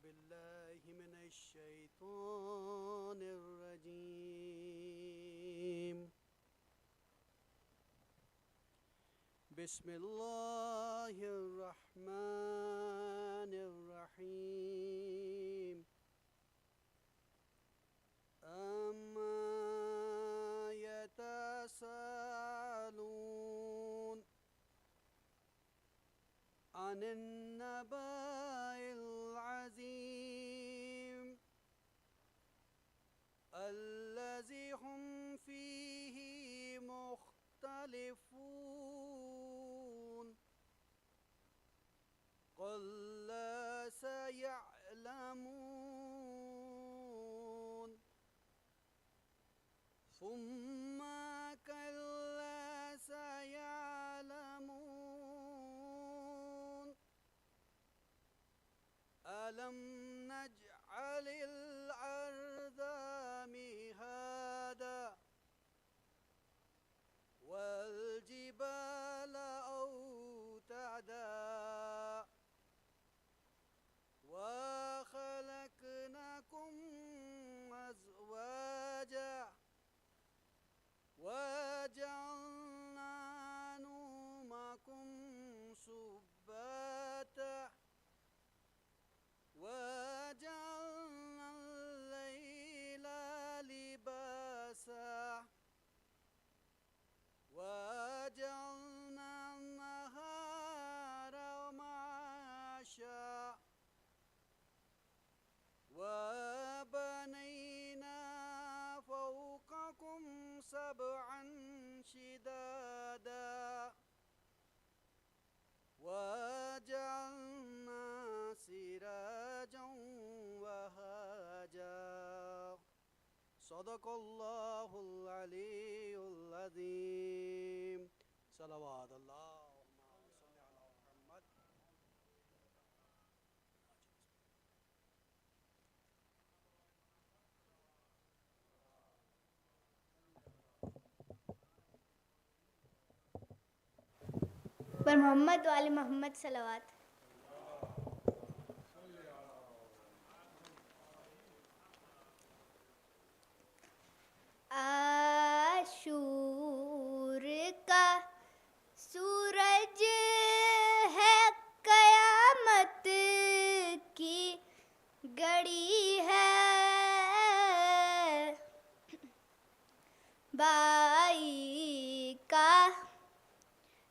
बिल्लाहि मिनश्शैतानिर्रजीम बिस्मिल्लाहिर्रहमानिर्रहीम अम्मा यतसालून अनिन्नबाइल अज़ीम अल्लज़ी हुम फ़ीही मुख्तलिफ़ून क़ुल ला सयअलमून सुम्मा कल्ला सयअलमून अलम नजअलिल अर्ज़ मिहादा वल जिबाल औतादा व खलकनाकुम अज़वाजा वजअलना नौमकुम सुब्बाता वजअलना अल-लैला लिबासा वजअलना अन-नहारा मआशा वबनैना फ़ौक़कुम सबअन शिदादा वजअलना सिराजन वहाजा सदक़ल्लाहुल अलीयुल अज़ीम सल्लल्लाहुम्मा सल्लि अला मुहम्मद। पर मोहम्मद वाले मोहम्मद सलवात। आशूर का सूरज है कयामत की घड़ी है, भाई का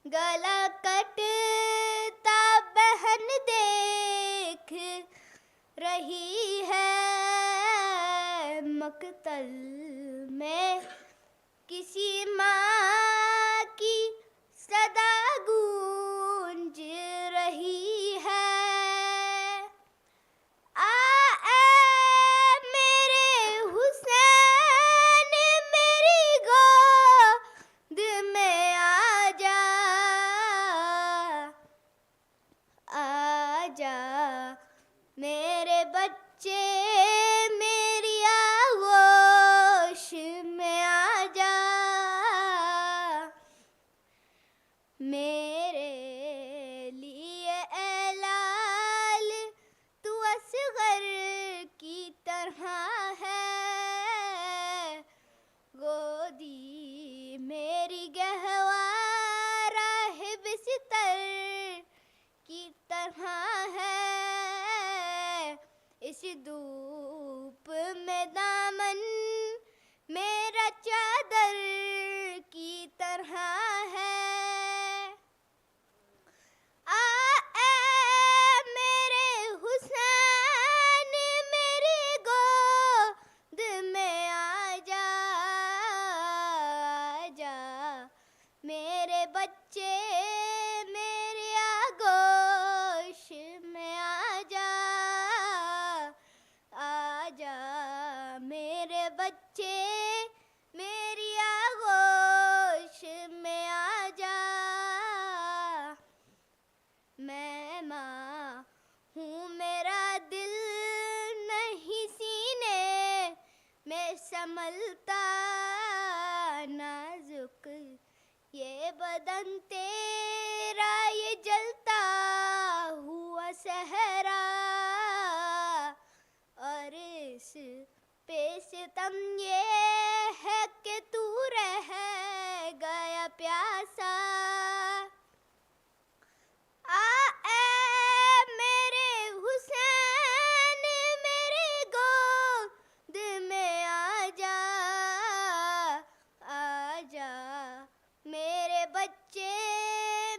गला कटता बहन देख रही है, मकतल में किसी माँ की सदा गूंज रही है। आ मेरे हुसैन मेरी गोद में आजा मेरे बच्चे मेरी आगोश में आजा, मेरे लिए ऐ लाल तू असगर की तरह है, गोदी मेरी गहवारा है बिस्तर की तरह है, इस धूप में दामन मेरा चादर की तरह है। मेरे हुसैन मेरी गोद में आजा मेरे बच्चे मेरी आगोश में आजा मेरे बच्चे मेरी आगोश में आजा। मैं माँ हूँ मेरा दिल नहीं सीने में संभलता, नाजुक ये बदन तेरा ये जलता हुआ सहरा, पे सितम ये है कि तू रह गया प्यासा। मेरे हुसैन मेरी गोद में आजा, आजा मेरे बच्चे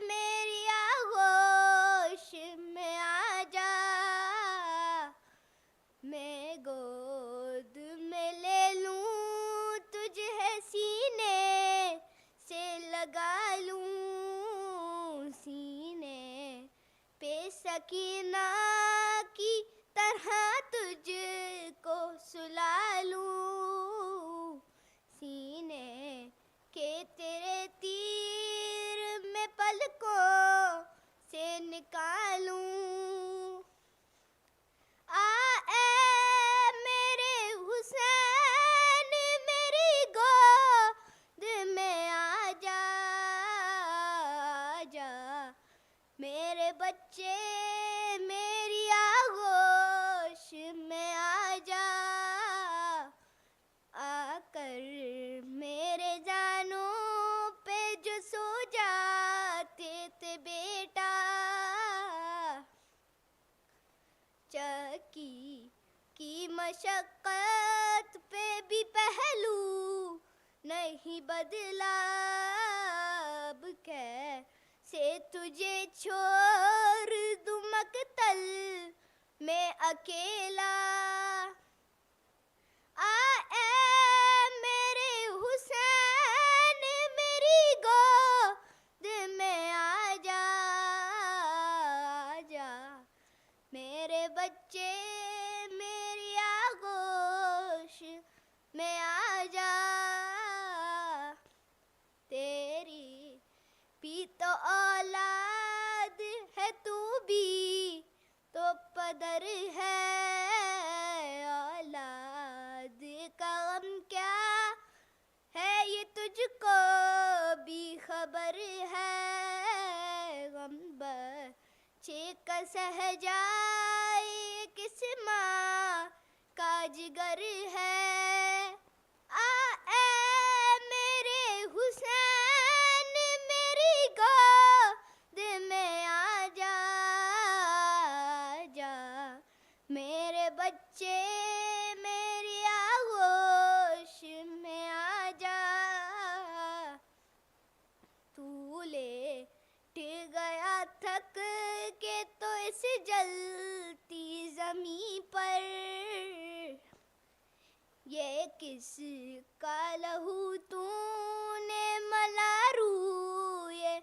मेरी आगोश में आजा। मैं गोद में ले लूं तुझे सीने से लगा लूं, सीने पे सकीना की तरह तुझको सुला लूं, सीने के तेरे तीर में पलकों से निकालूं। मेरे हुसैन मेरी गोद में आजा, आजा मेरे बच्चे मेरी आगोश में आजा। आकर मेरे जानों पे जो सो जाते थे बेटा, चक्की की मशक्कत पे भी पहलू नहीं बदला। अब कैसे तुझे छोड़ दूं मकतल में अकेला। मेरे हुसैन मेरी गोद में आजा, आजा मेरे बच्चे मेरी आगोश में आजा। तेरी भी तो औलाद है, तू भी तो पदर है। औलाद का गम क्या है ये तुझको भी खबर है। गम बच्चे का सह जाए किस माँ का जिगर है। मेरे हुसैन मेरी गोद में आजा, आजा मेरे बच्चे मेरी आगोश में आजा। तू लेट गया थक के तो इस जलती ज़मीं पर, ये किस का लहू तूने मला रूए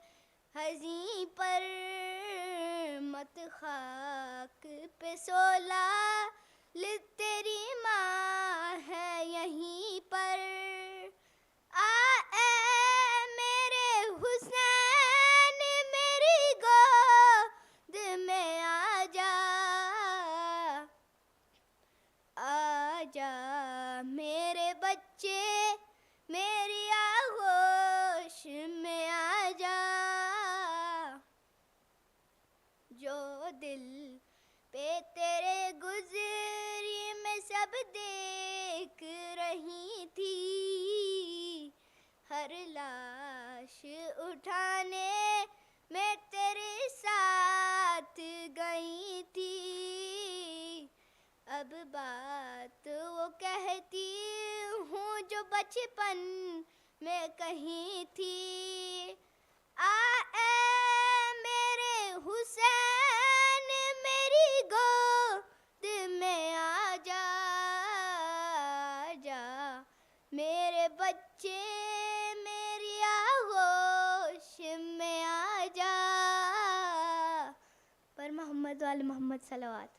हज़ीं पर। मत खाक पे सोला ले तेरी माँ है यहीं पर। मेरे हुसैन मेरी गोद में आजा, आजा मेरे बच्चे मेरी आगोश में आजा। जो दिल पे तेरे गुजरी में सब देख रही थी, हर लाश उठाने में तेरे साथ गई थी। अब बात वो कहती हूँ जो बचपन में कही थी। मेरे हुसैन मेरी गोद में आजा, आजा मेरे बच्चे मेरी आगोश में आजा। पर मोहम्मद वाले मोहम्मद सलवात।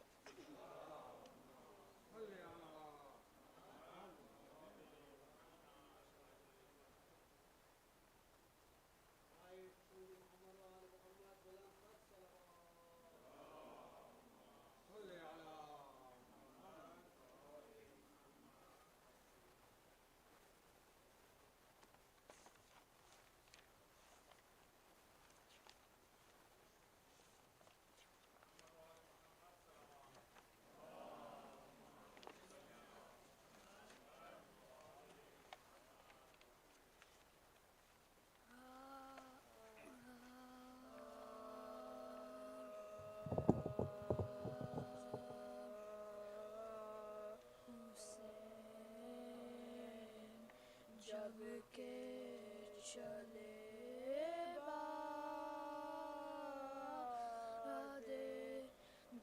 जब के चले बादे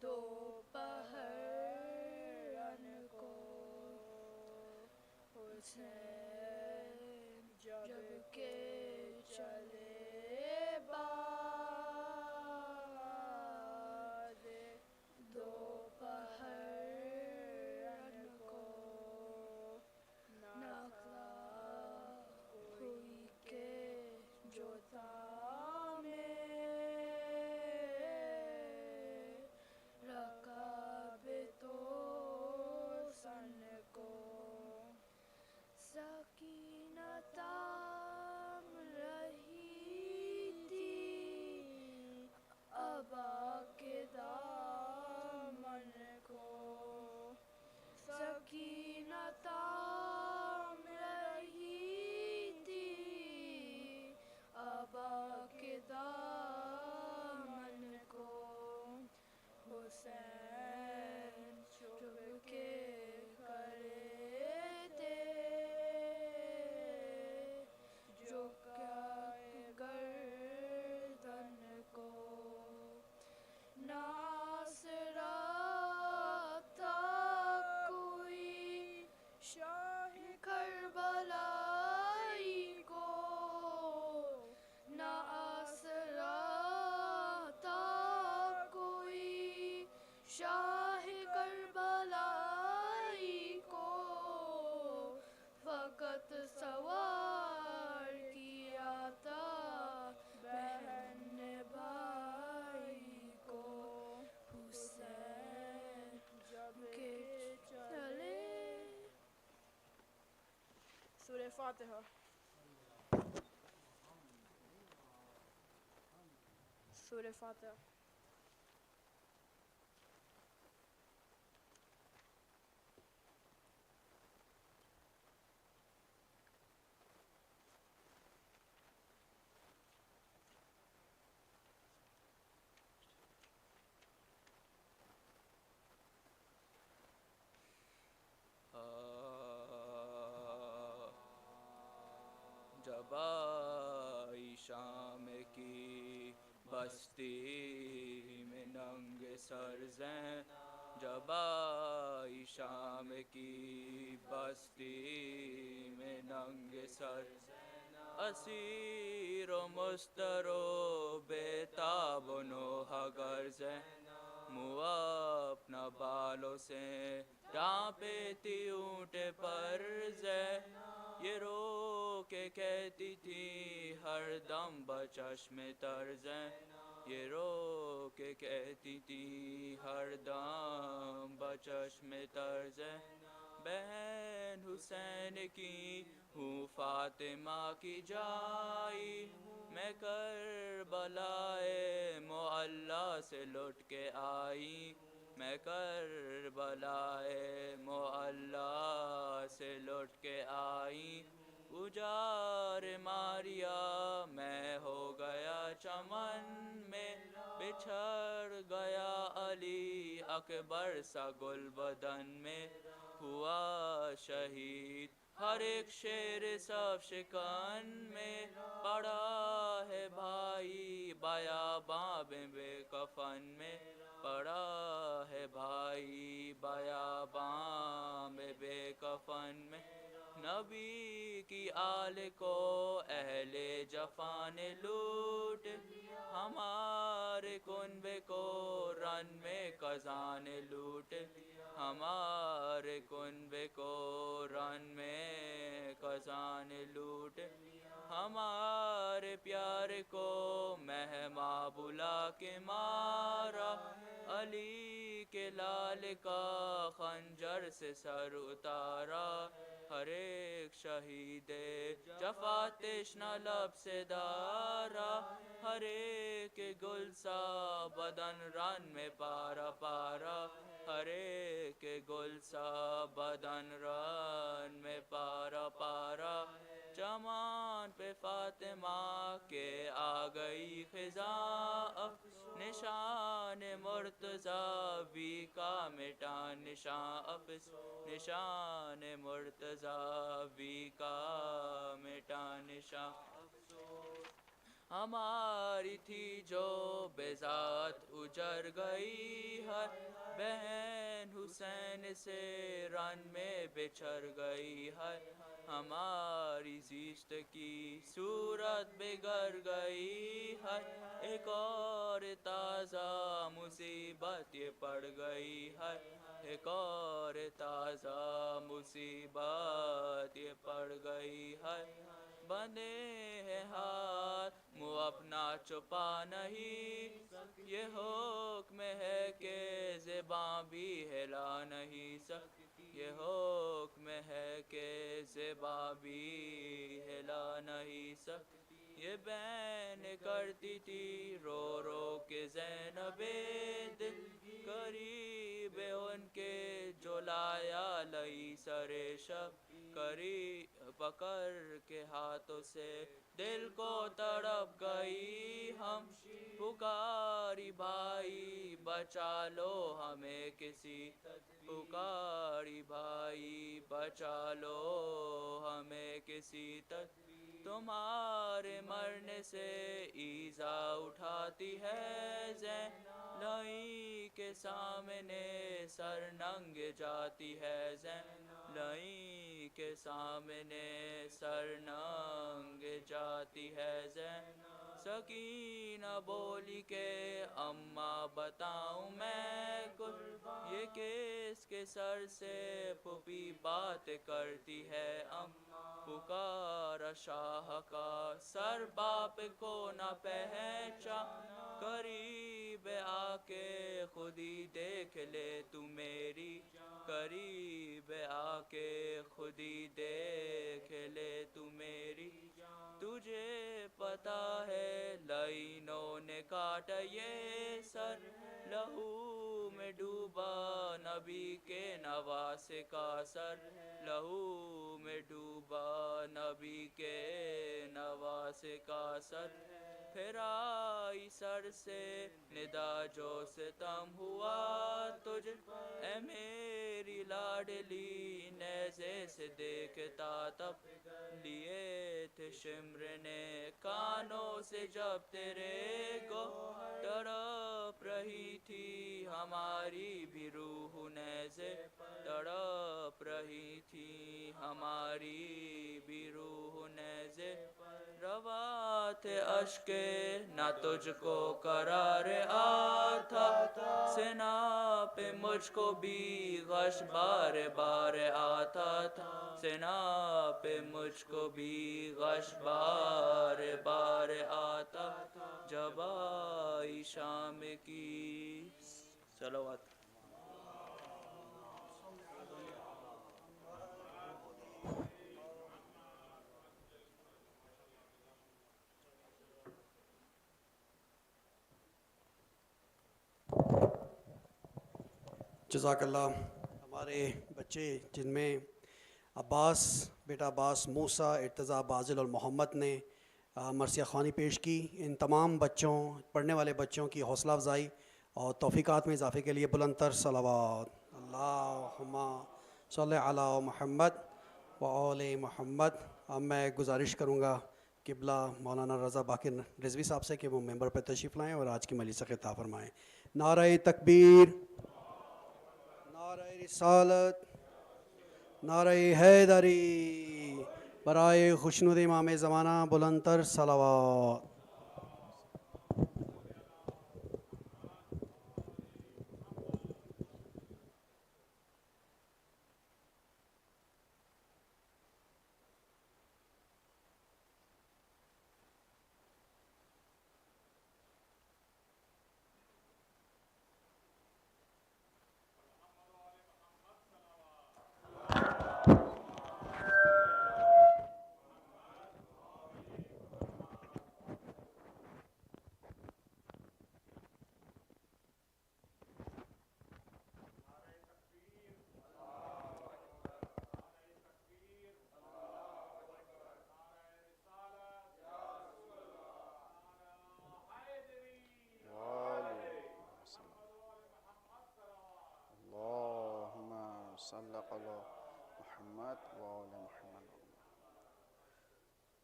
दोपहर को हुसैन जब के चले बादे दोपहर को नखला हुई के जोता में रकाबे तो सन को सकीनताम रही थी अबा के दामन को सकीनताम रही थी अबा के दामन को हुसैन चुप के करे थे जो क्या गर्दन को नासरा था कोई शाह करबलाई को ना आसरा था कोई शाह करबलाई को फकत सवार किया था बहन भाई को हुसैन जब के चले सूरह फातिहा सूरह फातिहा जब आई शाम की बस्ती में नंगे सर ज़ैन जब आई शाम की बस्ती में नंगे सर असीर व मुस्तरो बेताब नोहगर ज़ैन मुआ अपना बालों से टाँपेती ऊँट पर ज़ैन ये रो के कहती थी हर दम बचश्म तर्ज़ें ये रो के कहती थी हर दम बचश्म तर्ज़ें बहन हुसैन की हूँ फातिमा की जाई मैं करबलाए मुअल्ला से लुट के आई मैं करबलाए मुअल्ला से लुट के आई उजार मारिया मैं हो गया चमन में बिछड़ गया अली अकबर सा गुल बदन में हुआ शहीद हर एक शेर सब शिकन में पड़ा है भाई बयाबां बेकफन में पड़ा है भाई बयाबां बेकफन में नबी की आल को अहले जफा ने लूट हमारे कुनबे को रन में कज़ान लूट हमारे कुनबे को रन में कज़ान लूट हमारे प्यारे को मेहमा बुला के मारा अली के लाल का खंजर से सर उतारा हर एक शहीदे जफा तृष्णा लब से दारा हर एक गुलसा बदन रन में पारा पारा हर एक गुलसा बदन रन में पारा पारा चमान पे फातिमा के आ गई खिजा निशान मुर्तज़ा भी का मिटा निशान मुर्तज़ा भी का हमेशा हमारी थी जो बेजात उजर गई है, बहन हुसैन से रन में बिछड़ गई है। हमारी ज़िश्त की सूरत बिगड़ गई है, एक और ताज़ा मुसीबत ये पड़ गई है, एक और ताज़ा मुसीबत ये पड़ गई है। बंधे हैं हाथ मुँह अपना छुपा नहीं, ये हुक्म है कि ज़बां भी हिला नहीं सकती, ये हुक्म है कि ज़बां भी हिला नहीं सकती। ये बहन करती थी रो रो के ज़ैनबे दिल, करीब उनके जो लाया लई सरे शब, करीब पकड़ के हाथों से दिल को तड़प गई हम, पुकारी भाई बचा लो हमें किसी, पुकारी भाई बचा लो हमें किसी तक। तुम्हारे मरने से ईज़ा उठाती है ज़ैन, लई के सामने सर नंग जाती है ज़ैन, लई के सामने सर नंग जाती है ज़ैन। सकीना बोली के अम्मा बताऊं मैं कुछ, ये किसके सर से पुपी बात करती है अम्मा, पुकारा शाह का सर बाप को न पहचान, करीब आके खुद ही देख ले तू मेरी, करीब आके खुद ही देख ले तू मेरी। तुझे पता है लाइनों ने काटा ये सर, लहू में डूबा नबी के नवासे का सर, लहू में डूबा नबी के नवासे का सर। फिर आई सर से निदा जो सितम हुआ तुझ, ए मेरी लाडली नेज़े से देखता तब, लिए थे शिम्र ने कानों से जब तेरे को, तड़प रही थी हमारी भी रूह नेज़े, तड़प रही थी हमारी भी रूह नेज़े। रवा थे अश्के ना तुझको करार आता, सिना पे मुझको भी गश बार बार आता था, सिना पे मुझको भी गश बार बार आता, जब आई शाम की सलावत। जज़ाकल्लाह। हमारे बच्चे जिनमें अब्बास, बेटा अब्बास, मूसा, इर्तज़ा, बाज़िल और मोहम्मद ने मरसिया ख़्वानी पेश की। इन तमाम बच्चों, पढ़ने वाले बच्चों की हौसला अफ़ज़ाई और तौफ़ीक़ात में इजाफ़े के लिए बुलंदतर सलावत। अल्लाहुम्मा सल्लि अला मुहम्मद व आले मुहम्मद। अब मैं गुजारिश करूँगा क़िबला मौलाना रज़ा बाक़िर रिज़वी साहब से कि वो मेंबर पर तशरीफ़ लाएँ और आज की मजलिस से ख़िताब फरमाएँ। नारे तकबीर, नारे रिसालत, नारे हैदरी, बराए खुशनुद इमाम ज़माना बुलंदतर सलावत। सल्लल्लाहु अलैहि मुहम्मद व आले Muhammad.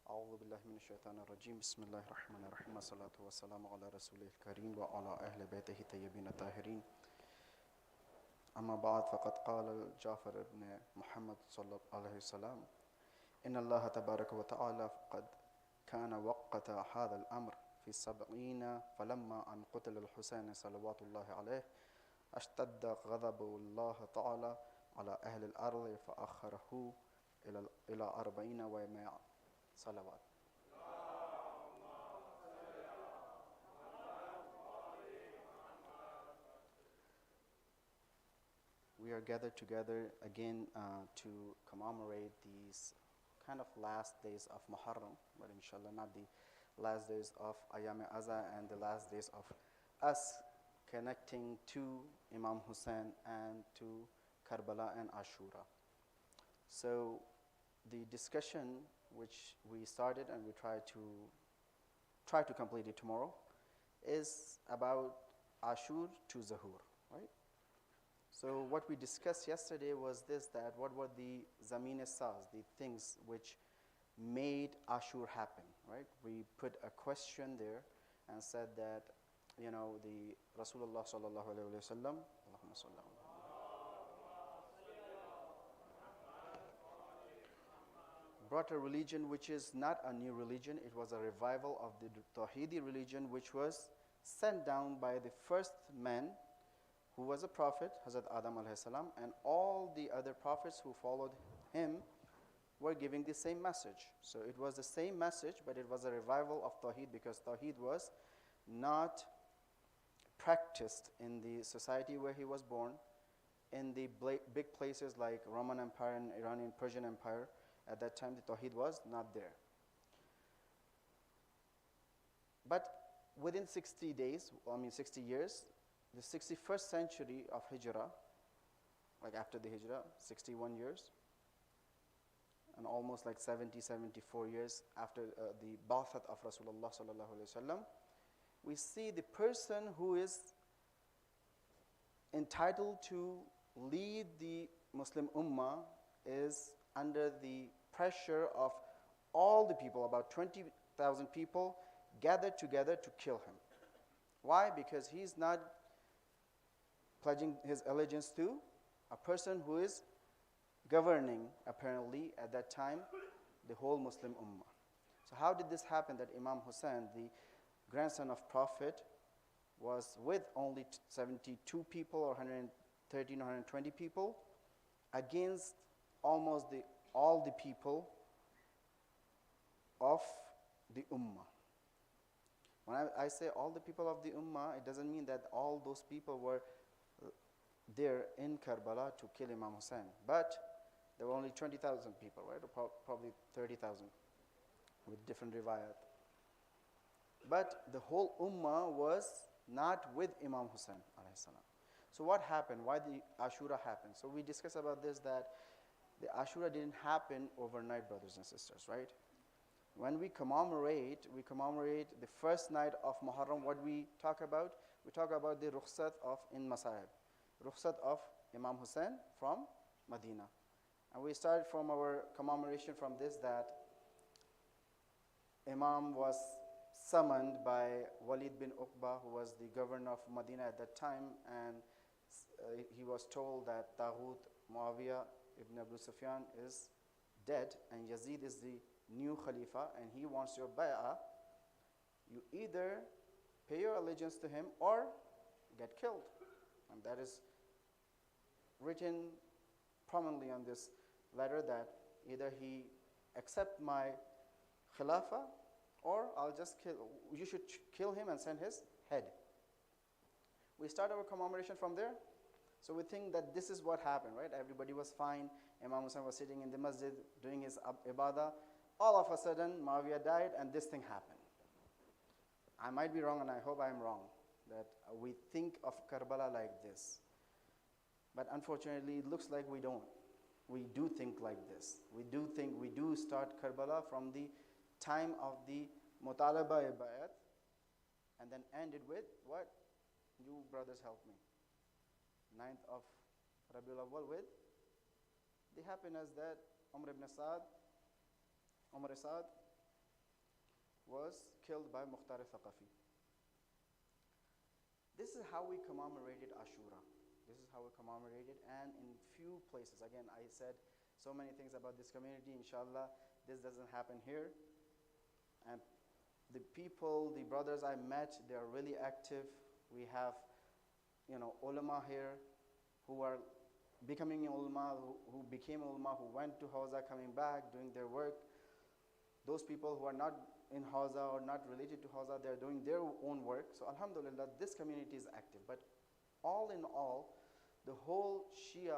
औज़ु أعوذ بالله من الشيطان الرجيم بسم الله الرحمن الرحيم والصلاة والسلام على رسوله الكريم وعلى أهل بيته الطيبين الطاهرين أما بعد فقد قال جعفر بن محمد صلى الله عليه وسلم إن الله تبارك وتعالى قد كان وقت هذا الأمر في 70 فلما أن قتل الحسين صلوات الله عليه اشتد غضب الله تعالى على أهل الأرض فأخره إلى 40 و100 صلوات. We are gathered together again to commemorate these kind of last days of Muharram, but inshallah not the last days of Ayam Azaa and the last days of us connecting to Imam Hussain and to Karbala and Ashura. So the discussion which we started and we try to complete it tomorrow is about Ashur to Zahur, right? So what we discussed yesterday was this, that what were the Zamine Saz, the things which made Ashur happen, right? We put a question there and said that, you know, the Rasulullah sallallahu alayhi wa sallam, Allahumma salli ala brought a religion which is not a new religion. It was a revival of the Tawhidi religion which was sent down by the first man who was a prophet, Hazrat Adam alayhi salam, and all the other prophets who followed him were giving the same message. So it was the same message, but it was a revival of Tawhid because Tawhid was not practiced in the society where he was born, in the big places like Roman Empire and Iranian Persian Empire. At that time, the Tawhid was not there. But within 60 years, the 61st century of Hijrah, like after the Hijrah, 61 years, and almost like 74 years after the Ba'athat of Rasulullah sallallahu alaihi wasallam, we see the person who is entitled to lead the Muslim Ummah is under the pressure of all the people, about 20,000 people gathered together to kill him. Why? Because he's not pledging his allegiance to a person who is governing, apparently, at that time, the whole Muslim Ummah. So how did this happen that Imam Hussain, the grandson of Prophet, was with only 72 people or 113 or 120 people against almost all the people of the Ummah? When I say all the people of the Ummah, it doesn't mean that all those people were there in Karbala to kill Imam Hussain. But there were only 20,000 people, right? Or probably 30,000 with different riwayat. But the whole Ummah was not with Imam Hussain alayhi salam. So what happened? Why the Ashura happened? So we discussed about this, that the Ashura didn't happen overnight, brothers and sisters, right? When we commemorate the first night of Muharram. What we talk about? We talk about the rukhsat of in Masahib, rukhsat of Imam Hussain from Medina. And we started from our commemoration from this, that Imam was summoned by Walid bin Uqba, who was the governor of Medina at that time, and he was told that Taghut Muawiyah ibn Abu Sufyan is dead and Yazid is the new Khalifa and he wants your bay'ah. You either pay your allegiance to him or get killed. And that is written prominently on this letter, that either he accept my Khilafah or you should kill him and send his head. We start our commemoration from there. So we think that this is what happened, right? Everybody was fine. Imam Hussain was sitting in the masjid doing his ibadah. All of a sudden, Muawiyah died and this thing happened. I might be wrong and I hope I'm wrong, that we think of Karbala like this. But unfortunately, it looks like we don't. We do think like this. We do start Karbala from the time of the Mutalaba Bayat and then end it with what? You brothers help me. 9th of Rabiul Awwal with the happiness that Umar Saad was killed by Mukhtar al-Thaqafi. This is how we commemorated Ashura. This is how we commemorated, and in few places. Again, I said so many things about this community. Inshallah, this doesn't happen here. And the people, the brothers I met, they are really active. We have, ulama here who are becoming ulama, who became ulama, who went to Hawza, coming back, doing their work. Those people who are not in Hawza or not related to Hawza, they're doing their own work. So alhamdulillah, this community is active. But all in all, the whole Shia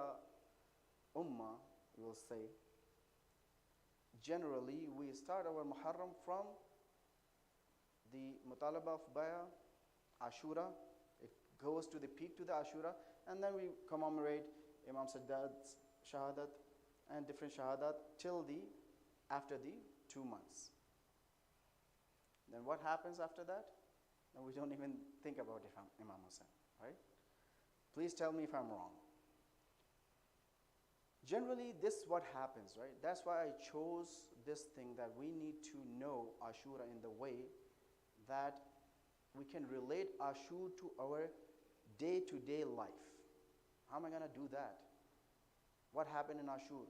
ummah, we'll say, generally we start our Muharram from the Mutalaba of Baya, Ashura. It goes to the peak to the Ashura, and then we commemorate Imam Saddad's Shahadat and different Shahadat till after the 2 months. Then what happens after that? Then we don't even think about Imam Hussain, right? Please tell me if I'm wrong. Generally, this is what happens, right? That's why I chose this thing, that we need to know Ashura in the way that we can relate Ashura to our day-to-day life. How am I going to do that? What happened in Ashura?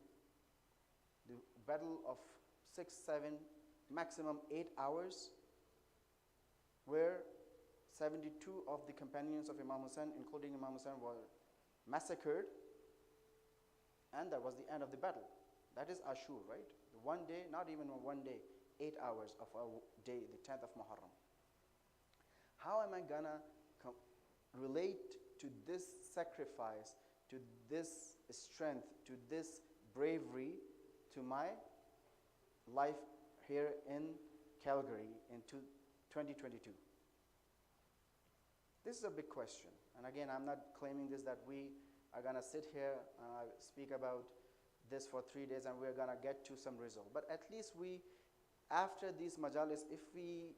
The battle of 6, 7, maximum 8 hours, where 72 of the companions of Imam Hussain, including Imam Hussain, were massacred, and that was the end of the battle. That is Ashura, right? The 1 day, not even 1 day, 8 hours of our day, the 10th of Muharram. How am I gonna relate to this sacrifice, to this strength, to this bravery, to my life here in Calgary in 2022? This is a big question. And again, I'm not claiming this, that we are going to sit here and speak about this for 3 days and we're going to get to some result. But at least we, after these majalis, if we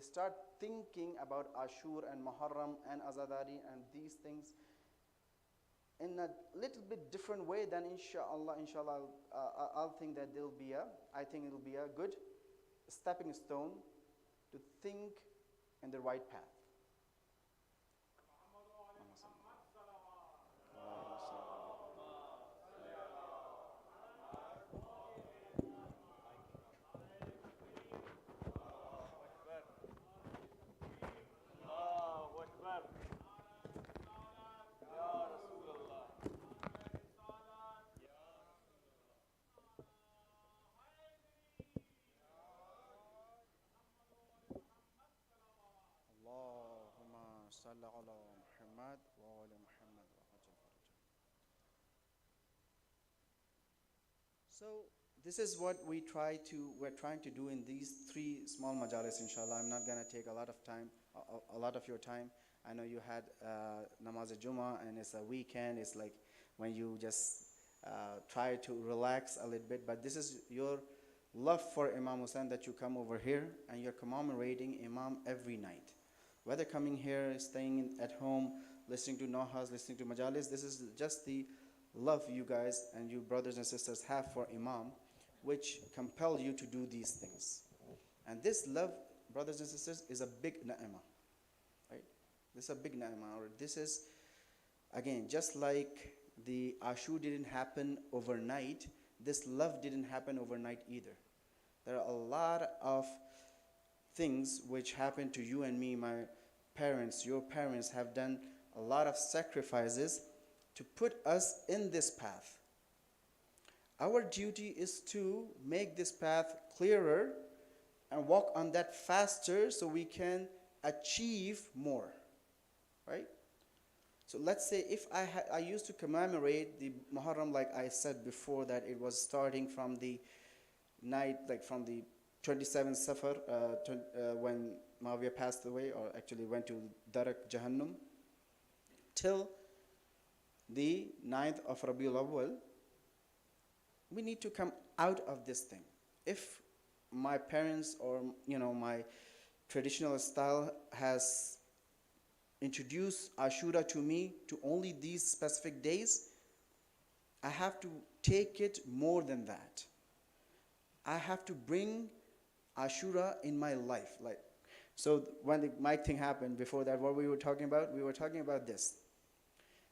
start thinking about Ashur and Muharram and Azadari and these things in a little bit different way, then inshallah, I'll think that I think it'll be a good stepping stone to think in the right path. So this is what we're trying to do in these 3 small majalis, inshallah. I'm not going to take a lot of time, a lot of your time. I know you had namaz al-Jum'ah and it's a weekend. It's like when you just try to relax a little bit. But this is your love for Imam Hussain, that you come over here and you're commemorating Imam every night. Whether coming here, staying at home, listening to Nahas, listening to majalis, this is just the love you guys and you brothers and sisters have for Imam, which compel you to do these things. And this love, brothers and sisters, is a big na'imah, right? This is a big na'imah. Or this is, again, just like the Ashur didn't happen overnight, this love didn't happen overnight either. There are a lot of things which happened to you and me. My parents, your parents have done a lot of sacrifices to put us in this path. Our duty is to make this path clearer and walk on that faster so we can achieve more, right? So let's say if I used to commemorate the Muharram, like I said before, that it was starting from the night, like from the 27th Safar, when Muawiyah passed away, or actually went to Darak Jahannam, till the 9th of Rabiul Awwal. We need to come out of this thing. If my parents or my traditional style has introduced Ashura to me to only these specific days, I have to take it more than that. I have to bring Ashura in my life. Like, so when the mic thing happened, before that, what we were talking about? We were talking about this.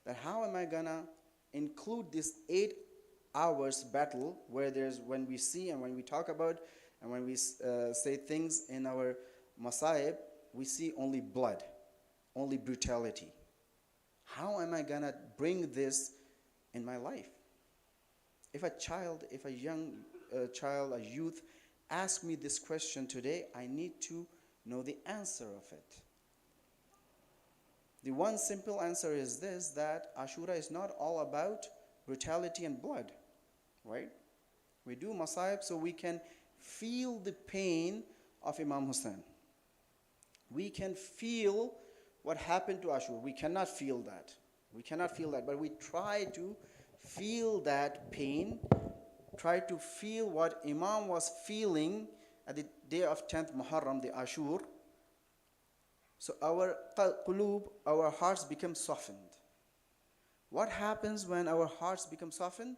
That how am I gonna include this 8 hours battle where when we see and when we talk about and when we say things in our Masaib, we see only blood, only brutality. How am I gonna bring this in my life? If a young child, a youth, ask me this question today, I need to know the answer of it. The one simple answer is this, that Ashura is not all about brutality and blood, right? We do Masaib so we can feel the pain of Imam Hussain. We can feel what happened to Ashura. We cannot feel that. We cannot feel that, but we try to feel that pain, try to feel what Imam was feeling at the day of 10th Muharram, the Ashur. So our qulub, our hearts become softened. What happens when our hearts become softened?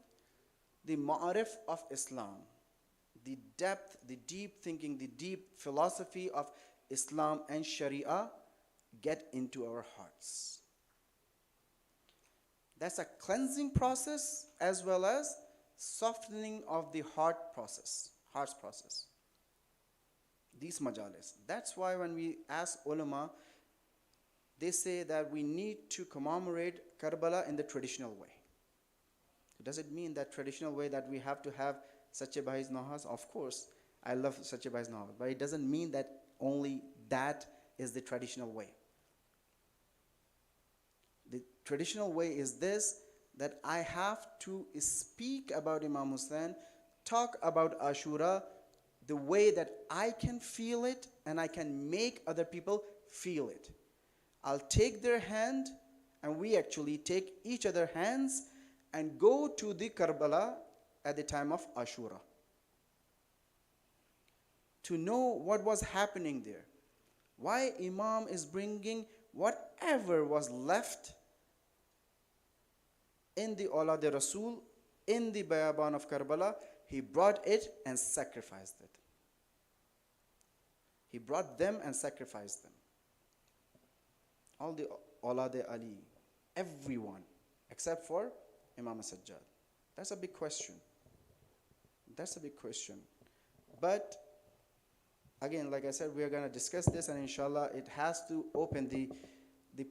The ma'arif of Islam, the depth, the deep thinking, the deep philosophy of Islam and Sharia get into our hearts. That's a cleansing process as well as softening of the heart's process. These majalis. That's why when we ask ulama, they say that we need to commemorate Karbala in the traditional way. Does it mean that traditional way that we have to have Sache Bhai's Nahas? Of course, I love Sache Bhai's Nahas, but it doesn't mean that only that is the traditional way. The traditional way is this, that I have to speak about Imam Hussain, talk about Ashura, the way that I can feel it and I can make other people feel it. I'll take their hand, and we actually take each other's hands and go to the Karbala at the time of Ashura to know what was happening there. Why Imam is bringing whatever was left in the Aulad Rasul, in the Bayaban of Karbala, he brought it and sacrificed it. He brought them and sacrificed them. All the Aulad Ali, everyone, except for Imam Sajjad. That's a big question. That's a big question. But again, like I said, we are going to discuss this, and inshallah, it has to open the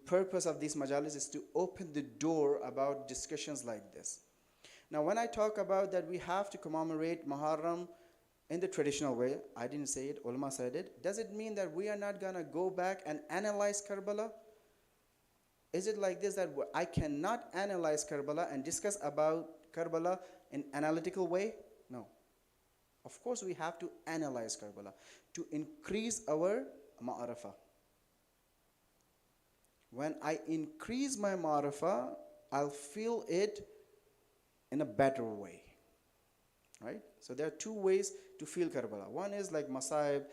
purpose of these majalis is to open the door about discussions like this. Now, when I talk about that we have to commemorate Muharram in the traditional way, I didn't say it, ulama said it. Does it mean that we are not going to go back and analyze Karbala? Is it like this, that I cannot analyze Karbala and discuss about Karbala in analytical way? No. Of course, we have to analyze Karbala to increase our ma'arifah. When I increase my ma'arifah, I'll feel it in a better way, right? So there are 2 ways to feel Karbala. One is like Masaib,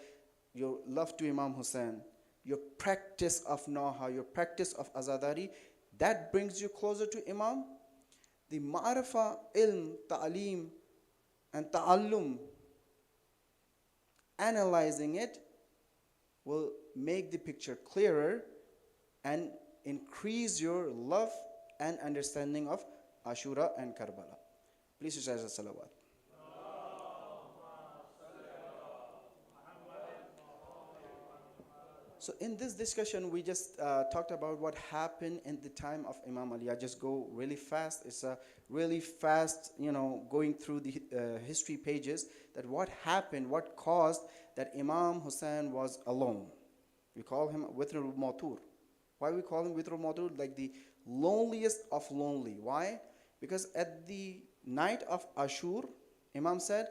your love to Imam Hussain, your practice of Naha, your practice of Azadari, that brings you closer to Imam. The Ma'arifah, Ilm, Ta'aleem, and Ta'allum, analyzing it will make the picture clearer and increase your love and understanding of Ashura and Karbala. Please recite the salawat. So in this discussion, we just talked about what happened in the time of Imam Ali. I just go really fast. It's a really fast, going through the history pages, that what happened, what caused that Imam Hussain was alone. We call him Witrul Matur. Why we call him Witrul Matur? Like the loneliest of lonely. Why? Because at the night of Ashur, Imam said,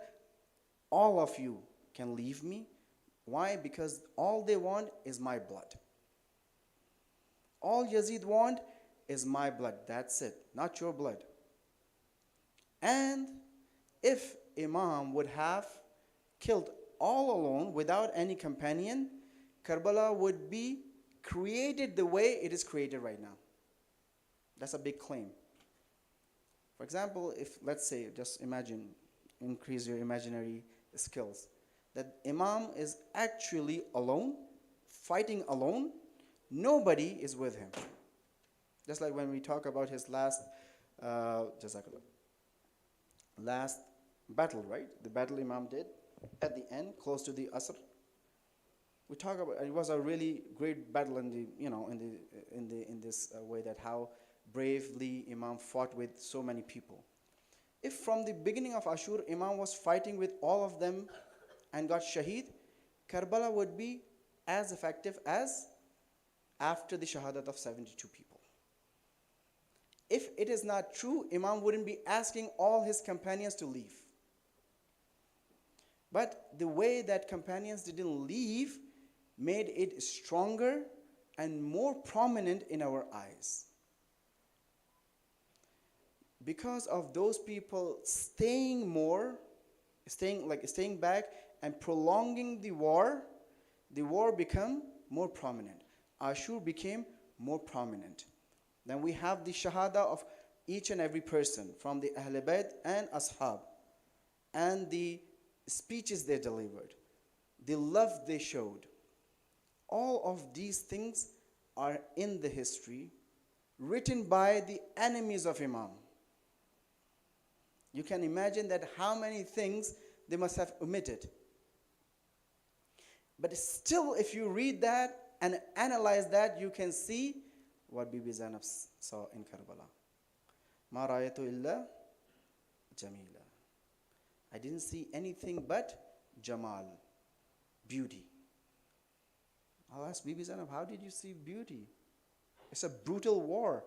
all of you can leave me. Why? Because all they want is my blood. All Yazid want is my blood. That's it, not your blood. And if Imam would have killed all alone without any companion, Karbala would be created the way it is created right now. That's a big claim. For example, if, let's say, just imagine, increase your imaginary skills. that Imam is actually alone, fighting alone. Nobody is with him. Just like when we talk about his last battle, right? The battle Imam did at the end, close to the Asr. We talk about it was a really great battle in this way, that how bravely Imam fought with so many people. If from the beginning of Ashur Imam was fighting with all of them and got shaheed, Karbala would be as effective as after the shahadat of 72 people. If it is not true, Imam wouldn't be asking all his companions to leave. But the way that companions didn't leave made it stronger and more prominent in our eyes. Because of those people staying back and prolonging the war became more prominent. Ashur became more prominent. Then we have the shahada of each and every person from the Ahl Bayt and Ashab, and the speeches they delivered, the love they showed. All of these things are in the history written by the enemies of Imam. You can imagine that how many things they must have omitted. But still, if you read that and analyze that, you can see what Bibi Zainab saw in Karbala. Ma ra'aytu illa jamila. I didn't see anything but jamal, beauty. I'll ask Bibi Zainab, how did you see beauty? It's a brutal war.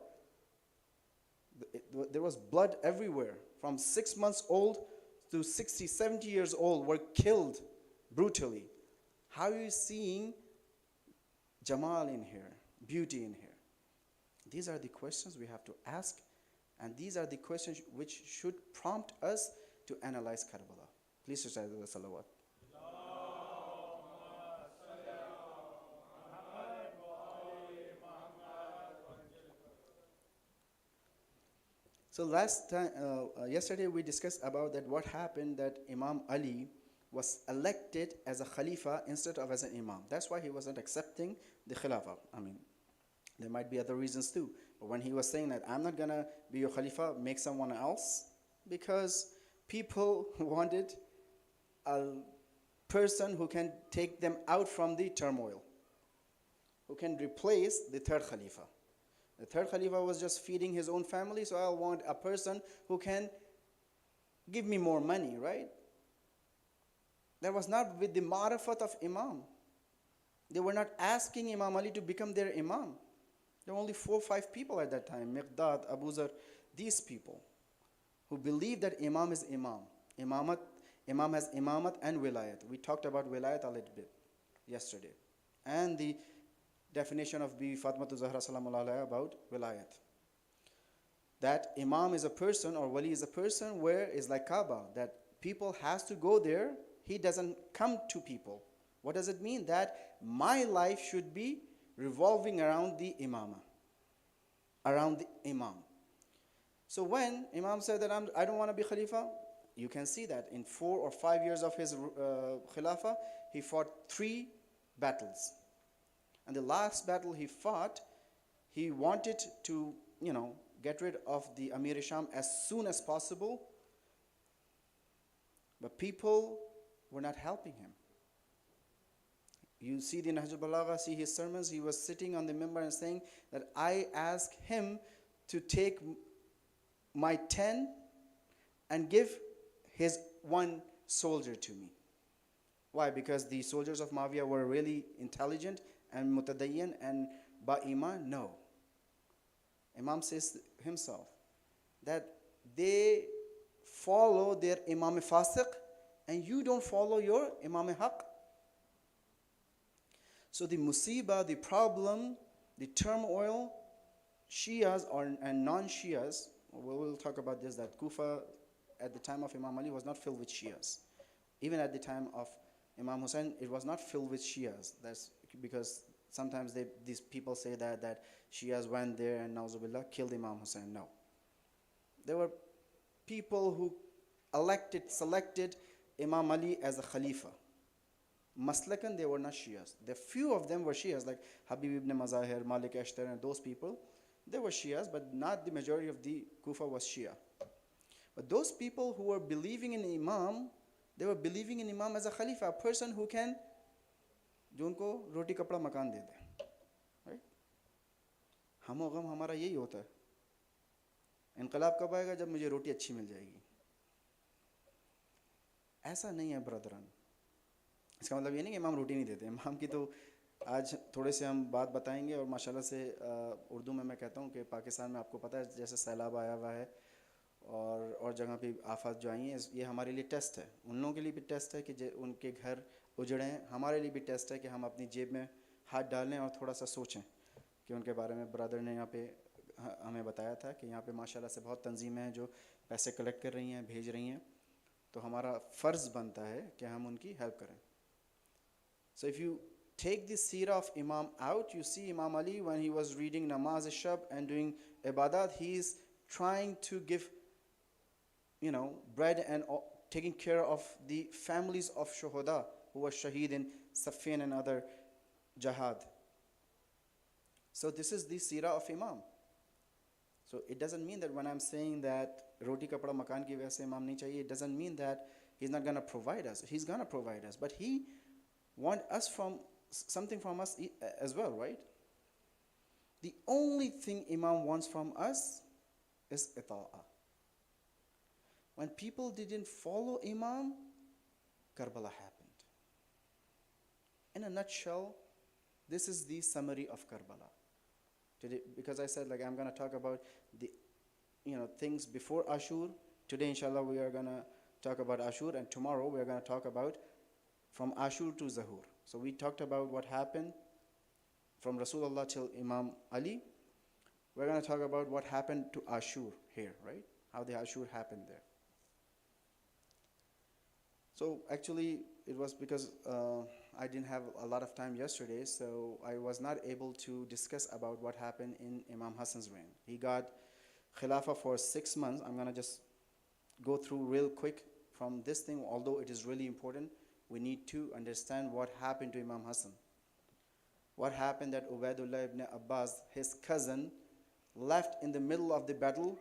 There was blood everywhere. From 6 months old to 60, 70 years old were killed brutally. How are you seeing jamal in here, beauty in here? These are the questions we have to ask, and these are the questions which should prompt us to analyze Karbala. Please recite the salawat. So yesterday we discussed about that what happened, that Imam Ali was elected as a Khalifa instead of as an Imam. That's why he wasn't accepting the Khilafah. I mean, there might be other reasons too. But when he was saying that, I'm not going to be your Khalifa, make someone else, because people wanted a person who can take them out from the turmoil, who can replace the third Khalifa. The third Khalifa was just feeding his own family, so I want a person who can give me more money, right? That was not with the marifat of Imam. They were not asking Imam Ali to become their Imam. There were only 4 or 5 people at that time, Miqdad, Abu Zar, these people who believe that Imam is Imam. Imam has Imamat and Wilayat. We talked about Wilayat a little bit yesterday. And the definition of Bibi Fatimatu Zahra Salamullah Alaiha about Wilayat. That Imam is a person, or Wali is a person where is like Kaaba, that people has to go there. He doesn't come to people. What does it mean? That my life should be revolving around the Imama, around the Imam. So when Imam said that I don't want to be Khalifa, you can see that in 4 or 5 years of his Khilafah, he fought 3 battles. And the last battle he fought, he wanted to, get rid of the Amir Sham as soon as possible. But people were not helping him. You see the Nahjul Balagha, see his sermons, he was sitting on the minbar and saying that I asked him to take my 10 and give his 1 soldier to me. Why? Because the soldiers of Muawiyah were really intelligent and mutadayyan and ba'iman? No. Imam says himself that they follow their Imam Fasiq and you don't follow your Imam Haq. So the musibah, the problem, the turmoil, Shias and non-Shias, we'll talk about this, that Kufa at the time of Imam Ali was not filled with Shias. Even at the time of Imam Hussain, it was not filled with Shias. That's because sometimes these people say that Shias went there and Nauzubillah killed Imam Hussain. No. There were people who selected Imam Ali as a Khalifa. Maslakan, they were not Shias. The few of them were Shias, like Habib ibn Mazahir, Malik Ashtar, and those people. They were Shias, but not the majority of the Kufa was Shia. But those people who were believing in Imam, they were believing in Imam as a Khalifa, a person who can, जो उनको रोटी कपड़ा मकान दे दे, right? हम गम हमारा यही होता है. इनकलाब कब आएगा? जब मुझे रोटी अच्छी मिल जाएगी. ऐसा नहीं है ब्रदरन. इसका मतलब ये नहीं कि इमाम रोटी नहीं देते. इमाम की तो आज थोड़े से हम बात बताएंगे. और माशाल्लाह से उर्दू में मैं कहता हूँ कि पाकिस्तान में आपको पता है जैसे सैलाब आया हुआ है और जगह पे आफत जो आई हैं, ये हमारे लिए टेस्ट है. उन लोगों के लिए भी टेस्ट है कि उनके घर उजड़े हैं. हमारे लिए भी टेस्ट है कि हम अपनी जेब में हाथ डालें और थोड़ा सा सोचें कि उनके बारे में. ब्रदर ने यहाँ पे हमें बताया था कि यहाँ पे माशाल्लाह से बहुत तंजीमें हैं जो पैसे कलेक्ट कर रही हैं, भेज रही हैं. तो हमारा फ़र्ज़ बनता है कि हम उनकी हेल्प करें. So if you take the seerah of Imam out, you see Imam Ali when he was reading Namaz al-Shab and doing ibadat, he is trying to give, bread and taking care of the families of shuhada who were shaheed in Saffin and other jihad. So this is the seerah of Imam. So it doesn't mean that when I'm saying that roti kapda makan ki wajah se Imam nahi chahiye, it doesn't mean that he's not going to provide us. He's going to provide us, but he want us from something from us as well, right? The only thing Imam wants from us is ita'ah. When people didn't follow Imam, Karbala happened. In a nutshell, this is the summary of Karbala. Today, because I said I'm going to talk about the things before Ashur. Today, inshallah, we are going to talk about Ashur, and tomorrow we are going to talk about from Ashur to Zahur. So we talked about what happened from Rasulullah till Imam Ali. We're going to talk about what happened to Ashur here, right? How the Ashur happened there. So actually, it was because I didn't have a lot of time yesterday, so I was not able to discuss about what happened in Imam Hassan's reign. He got Khilafah for 6 months. I'm going to just go through real quick from this thing, although it is really important. We need to understand what happened to Imam Hassan. What happened that Ubaidullah ibn Abbas, his cousin, left in the middle of the battle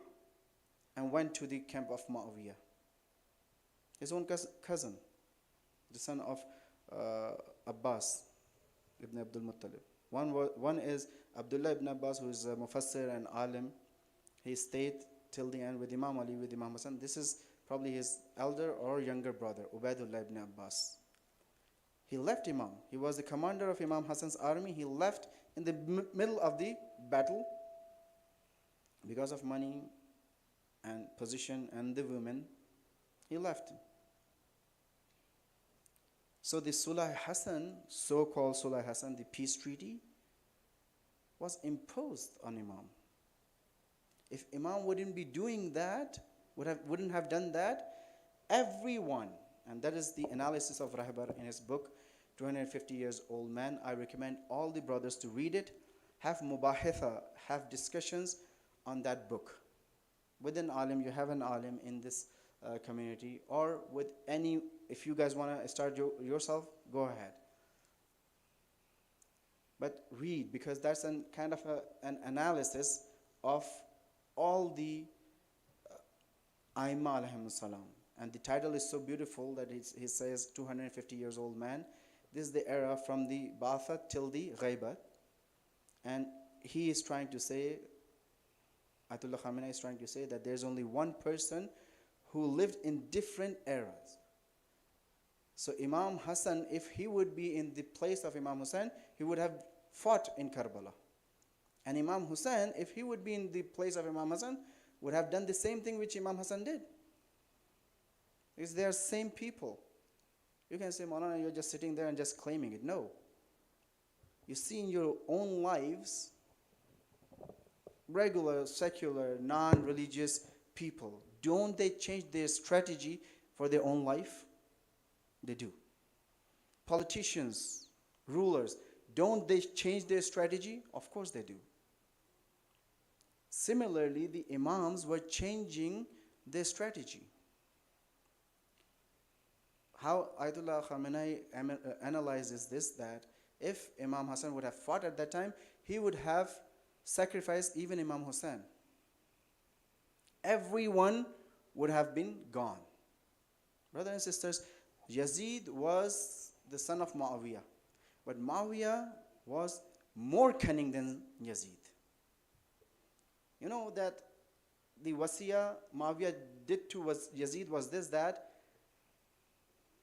and went to the camp of Muawiyah. His own cousin, the son of Abbas ibn Abdul Muttalib. One is Abdullah ibn Abbas, who is a Mufassir and Alim. He stayed till the end with Imam Ali, with Imam Hassan. This is probably his elder or younger brother, Ubaidullah ibn Abbas. He left Imam. He was the commander of Imam Hassan's army. He left in the middle of the battle because of money and position and the women. He left. So the Sulh Hassan, so-called Sulh Hassan, the peace treaty, was imposed on Imam. If Imam wouldn't be doing that, wouldn't have done that, everyone, and that is the analysis of Rahbar in his book, 250 years old man. I recommend all the brothers to read it, have mubahitha, have discussions on that book. With an alim, you have an alim in this community, or with any, if you guys want to start yourself, go ahead. But read, because that's an kind of an analysis of all the Aimma alayhimus salam. And the title is so beautiful that he says 250 years old man. This is the era from the Ba'athat till the Ghaibat. And he is trying to say, Ayatollah Khamenei is trying to say that there's only one person who lived in different eras. So Imam Hassan, if he would be in the place of Imam Hussain, he would have fought in Karbala. And Imam Hussain, if he would be in the place of Imam Hassan, would have done the same thing which Imam Hassan did. Because they are same people. You can say, Moulana, you're just sitting there and just claiming it. No. You see in your own lives, regular, secular, non-religious people, don't they change their strategy for their own life? They do. Politicians, rulers, don't they change their strategy? Of course they do. Similarly, the Imams were changing their strategy. how Ayatollah Khamenei analyzes this, that if Imam Hassan would have fought at that time, he would have sacrificed even Imam Hussain. Everyone would have been gone. Brothers and sisters, Yazid was the son of Muawiyah, but Muawiyah was more cunning than Yazid. You know that the wasiya Muawiyah did to Yazid was this, that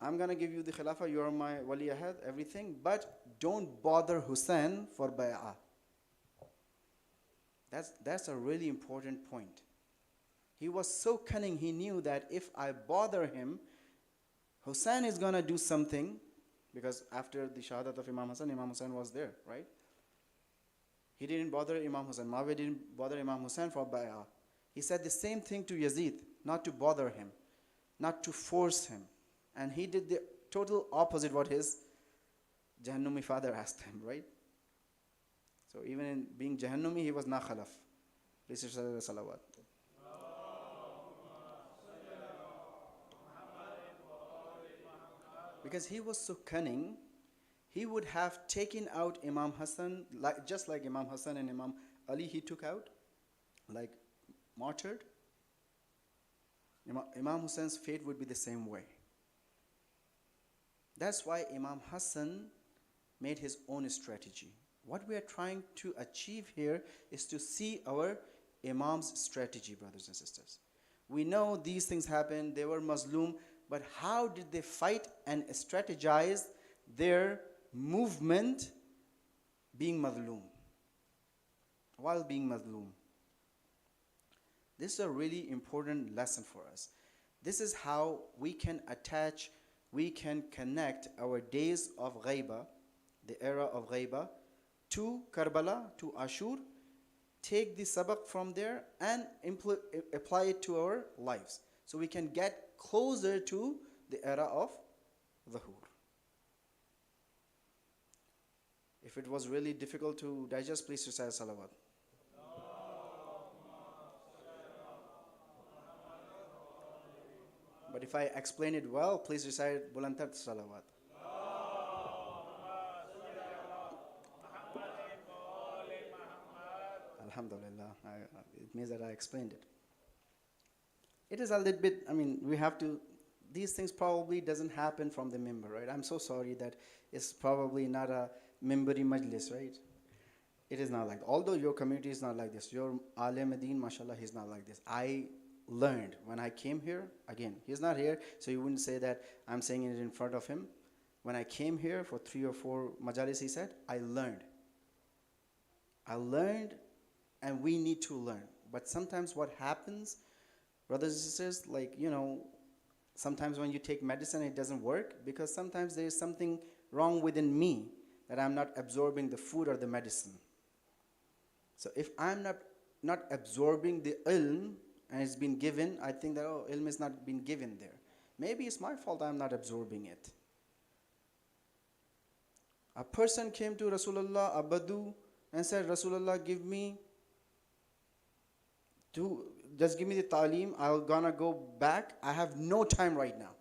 I'm going to give you the Khilafah, you are my wali ahad, everything, but don't bother Hussain for bay'ah. That's a really important point. He was so cunning, he knew that if I bother him, Hussain is going to do something, because after the shahadat of Imam Hussain was there, right? He didn't bother Imam Hussain. Muawiyah didn't bother Imam Hussain for bay'ah. He said the same thing to Yazid, not to bother him, not to force him. And he did the total opposite what his Jahannami father asked him, right? So even in being Jahannami, he was na khalaf. Please say salawat. Because he was so cunning, he would have taken out Imam Hassan, just like Imam Hassan and Imam Ali he took out, like martyred. Imam Hussein's fate would be the same way. That's why Imam Hassan made his own strategy. What we are trying to achieve here is to see our Imam's strategy, brothers and sisters. We know these things happened, they were Mazloom, but how did they fight and strategize their movement being Mazloom? While being Mazloom. This is a really important lesson for us. This is how we can attach, we can connect our days of Ghaiba, the era of Ghaiba, to Karbala, to Ashur, take the sabaq from there and apply it to our lives. So we can get closer to the era of Dhuhr. If it was really difficult to digest, please recite salawat. But if I explain it well, please recite Bulantar salawat. Alhamdulillah, it means that I explained it. It is a little bit, we have to, these things probably doesn't happen from the member, right? I'm so sorry that it's probably not a memberi majlis, right? It is not like that. Although your community is not like this, your alim deen, mashallah, he's not like this. I learned when I came here, again, he's not here, so you wouldn't say that I'm saying it in front of him. When I came here for 3 or 4 majalis, he said, I learned, and we need to learn. But sometimes what happens, brothers and sisters, like, sometimes when you take medicine, it doesn't work, because sometimes there is something wrong within me that I'm not absorbing the food or the medicine. So if I'm not absorbing the ilm, and it's been given, I think that, ilm is not been given there. Maybe it's my fault I'm not absorbing it. A person came to Rasulullah, a Badu, and said, Rasulullah, just give me the ta'aleem, I'm gonna go back, I have no time right now.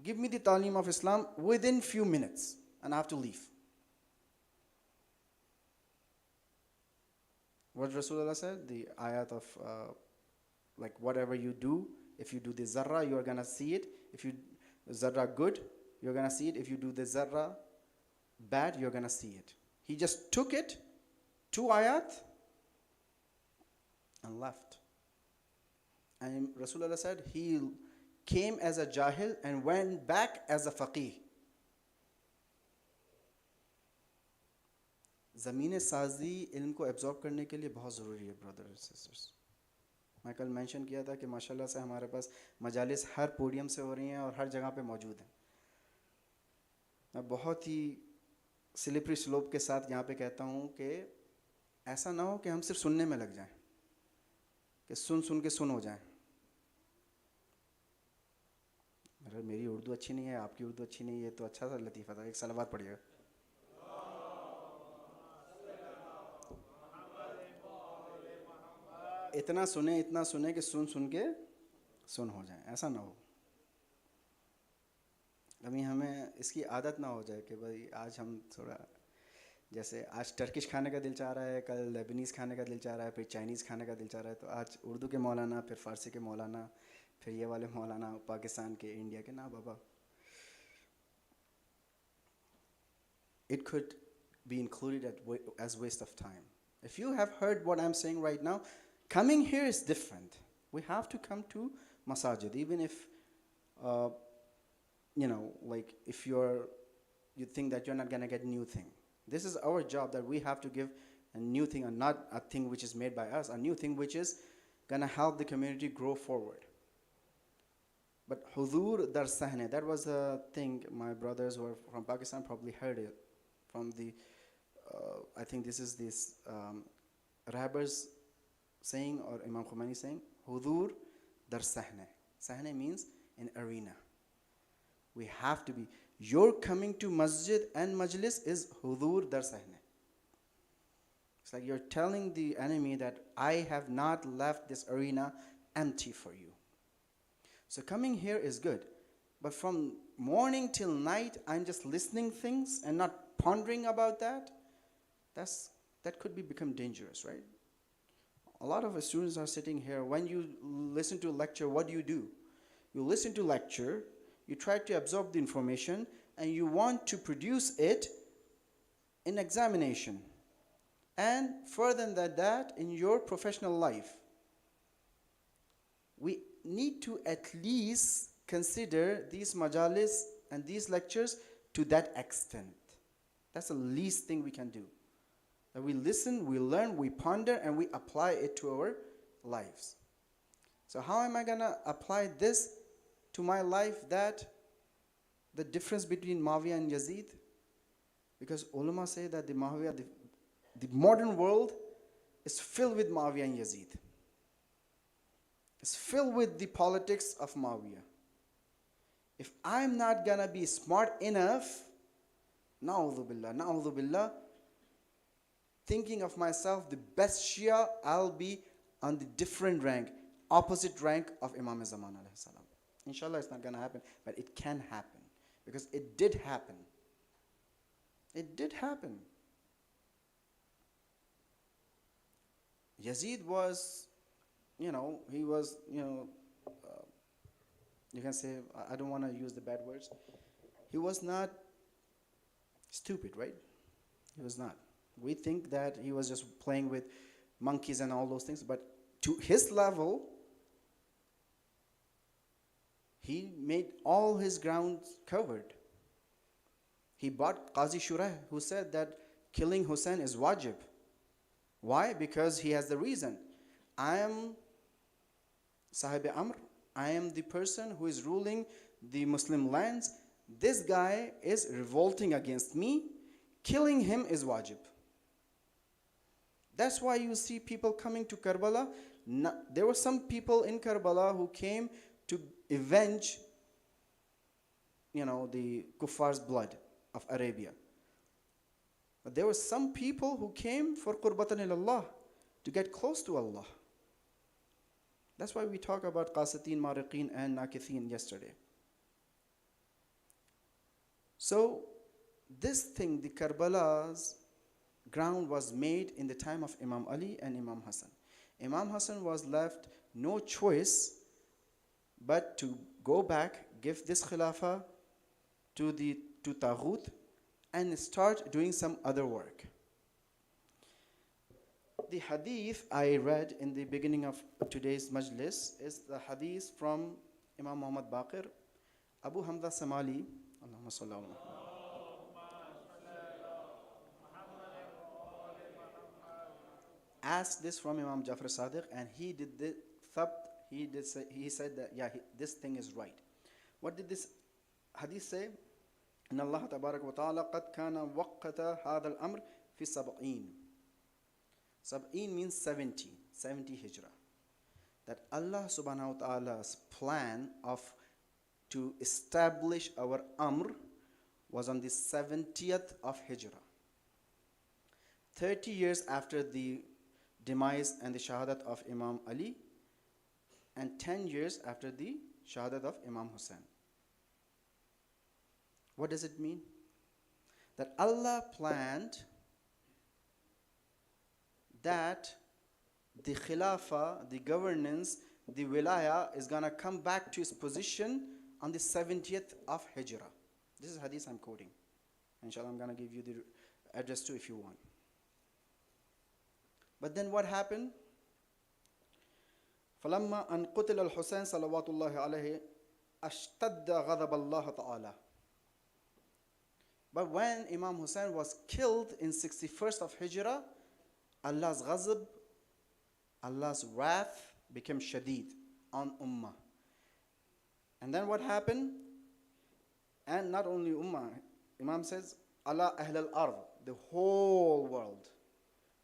Give me the ta'aleem of Islam within few minutes, and I have to leave. What Rasulullah said? The ayat of, like whatever you do, if you do the zarra, you are gonna see it. If you zarra good, you're gonna see it. If you do the zarra bad, you're gonna see it. He just took it, 2 ayat, and left. And Rasulullah said he came as a jahil and went back as a faqih. ज़मीन साजी इल्म को absorb करने के लिए बहुत ज़रूरी है ब्रदर एंड सिस्टर्स. मैं कल मेंशन किया था कि माशाल्लाह से हमारे पास मजालिस हर पोडियम से हो रही हैं और हर जगह पे मौजूद हैं. मैं बहुत ही स्लिपरी स्लोप के साथ यहाँ पे कहता हूँ कि ऐसा ना हो कि हम सिर्फ सुनने में लग जाएं, कि सुन के सुन हो जाएं. अगर मेरी उर्दू अच्छी नहीं है, आपकी उर्दू अच्छी नहीं है, तो अच्छा सा लतीफ़ा था, एक सलावत पढ़िएगा. इतना सुने कि सुन के सुन हो जाए, ऐसा ना हो. अभी हमें इसकी आदत ना हो जाए कि भाई आज हम थोड़ा, जैसे आज टर्किश खाने का दिल चाह रहा है, कल लेबनीज़ खाने का दिल चाह रहा है, फिर चाइनीज़ खाने का दिल चाह रहा है, तो आज उर्दू के मौलाना, फिर फ़ारसी के मौलाना, फिर ये वाले मौलाना पाकिस्तान के, इंडिया के, ना बाबा. It could be included as waste of time. If you have heard what I'm saying right now, coming here is different. We have to come to masajid, even if, like if you think that you're not gonna get new thing. This is our job, that we have to give a new thing, and not a thing which is made by us, a new thing which is gonna help the community grow forward. But Hudur Dar Sahne, that was a thing my brothers who are from Pakistan probably heard it from the, I think this is this Rabbers saying, or Imam Khomeini saying, Hudur Dar Sahne. Sahne means an arena. We have to be, your coming to masjid and majlis is Hudur Dar Sahne. It's like you're telling the enemy that I have not left this arena empty for you. So coming here is good, but from morning till night, I'm just listening things and not pondering about that. That could become dangerous, right? A lot of students are sitting here. When you listen to a lecture, what do? You listen to lecture, you try to absorb the information, and you want to produce it in examination. And further than that, in your professional life. We need to at least consider these majalis and these lectures to that extent. That's the least thing we can do. That we listen, we learn, we ponder, and we apply it to our lives. So how am I going to apply this to my life, that the difference between Muawiyah and Yazid? Because ulama say that the modern world is filled with Muawiyah and Yazid. It's filled with the politics of Muawiyah. If I'm not gonna be smart enough, na'udhu billah, thinking of myself the best Shia, I'll be on the different rank, opposite rank of Imam Zaman alayhi salam. Inshallah, it's not gonna happen, but it can happen, because it did happen. It did happen. Yazid was, he was, you can say, I don't want to use the bad words. He was not stupid, right? He was not. We think that he was just playing with monkeys and all those things, but to his level, he made all his ground covered. He bought Qazi Shurah, who said that killing Hussein is wajib. Why? Because he has the reason. I am Sahib Amr. I am the person who is ruling the Muslim lands. This guy is revolting against me. Killing him is wajib. That's why you see people coming to Karbala. There were some people in Karbala who came to avenge, the Kuffar's blood of Arabia. But there were some people who came for Qurbatan ilallah, to get close to Allah. That's why we talk about Qasitin, Mariqin, and Nakithin yesterday. So this thing, the Karbala's ground was made in the time of Imam Ali and Imam Hassan. Imam Hassan was left no choice but to go back, give this Khilafah to Taghut, and start doing some other work. The hadith I read in the beginning of today's Majlis is the hadith from Imam Muhammad Baqir, Abu Hamza Samali, Allahumma salli ala Muhammad, asked this from Imam Jafar Sadiq, and he did the thabt, he said that, this thing is right. What did this hadith say? إن الله تبارك وتعالى قد كان وقت هذا الأمر في 70. 70 means 70 hijrah. That Allah subhanahu wa ta'ala's plan to establish our Amr was on the 70th of hijrah. 30 years after the demise and the shahadat of Imam Ali, and 10 years after the shahadat of Imam Hussain. What does it mean? That Allah planned that the Khilafah, the governance, the Wilaya is going to come back to its position on the 70th of Hijrah. This is hadith I'm quoting. Inshallah, I'm going to give you the address too if you want. But then what happened? فَلَمَّا أَنْ قُتِلَ الْحُسَيْنِ صَلَوَاتُ اللَّهِ عَلَيْهِ أَشْتَدَّ غَضَبَ اللَّهِ تَعَالَى. But when Imam Hussain was killed in 61st of Hijrah, Allah's ghazab, Allah's wrath became shadid on Ummah. And then what happened? And not only Ummah, Imam says, Allah Ahl al-Ard, the whole world.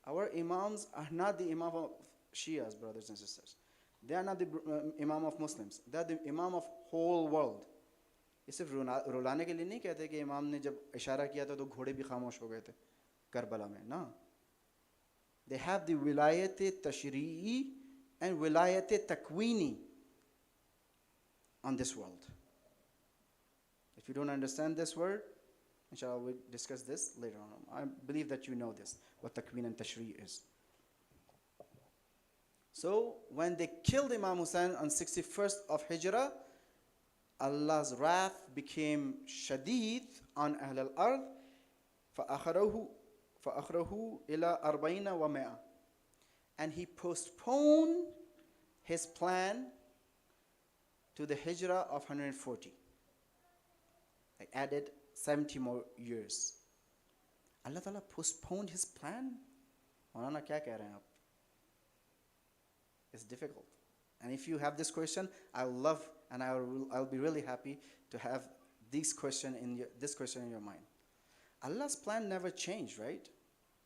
Our Imams are not the Imam of Shias, brothers and sisters. They are not the Imam of Muslims. They are the Imam of whole world. ये सिर्फ रुलाने के लिए नहीं कहते कि इमाम ने जब इशारा किया था तो घोड़े भी खामोश हो गए थे करबला में ना. They have the wilayat tashri'i and wilayat takwini on this world. If you don't understand this word, inshallah we'll discuss this later on. I believe that you know this, what takwin and tashri' is. So when they killed Imam Hussain on 61st of Hijrah, Allah's wrath became shadid on Ahl al-Ard, فَأَخْرَهُ إِلَىٰ أَرْبَعِينَ وَمِئَةٍ. And he postponed his plan to the Hijrah of 140. They added 70 more years. Allah Ta'ala postponed his plan? Moulana, kya keh rahe hain aap? It's difficult. And if you have this question, I'll love and I'll be really happy to have this question in your mind. Allah's plan never changed, right?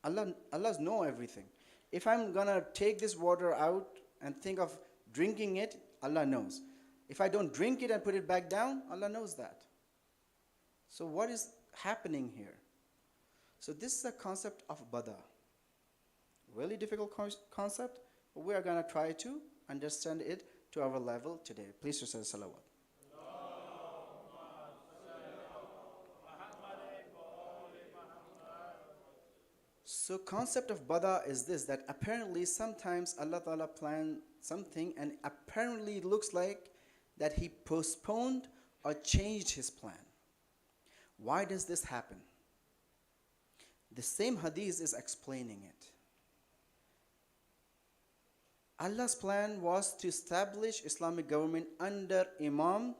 Allah's know everything. If I'm gonna take this water out and think of drinking it, Allah knows. If I don't drink it and put it back down, Allah knows that. So what is happening here? So this is a concept of bada. Really difficult concept, but we are gonna try to understand it to our level today. Please recite salawat. So concept of bada is this, that apparently sometimes Allah Ta'ala planned something and apparently it looks like that he postponed or changed his plan. Why does this happen? The same hadith is explaining it. Allah's plan was to establish Islamic government under Imam,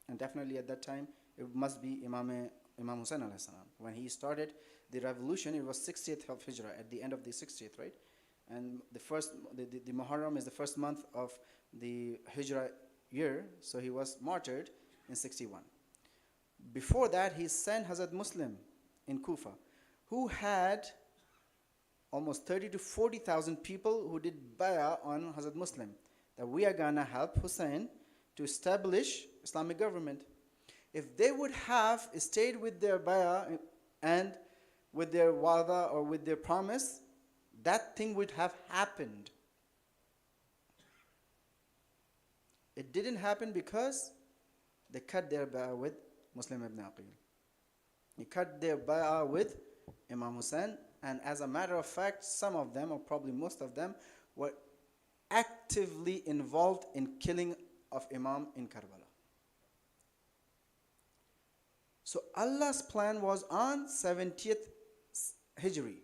and definitely at that time it must be Imam Hussain alayhi salam. When he started the revolution, it was 60th of Hijrah, at the end of the 60th, right? And the Muharram is the first month of the Hijrah year, so he was martyred in 61. Before that, he sent Hazrat Muslim in Kufa, who had almost 30 to 40,000 people who did bay'ah on Hazrat Muslim, that we are gonna help Hussain to establish Islamic government. If they would have stayed with their bay'ah and with their wa'da or with their promise, that thing would have happened. It didn't happen because they cut their bay'ah with Muslim ibn Aqil. They cut their bay'ah with Imam Hussain, and as a matter of fact, some of them, or probably most of them, were actively involved in killing of Imam in Karbala. So Allah's plan was on 70th Hijri.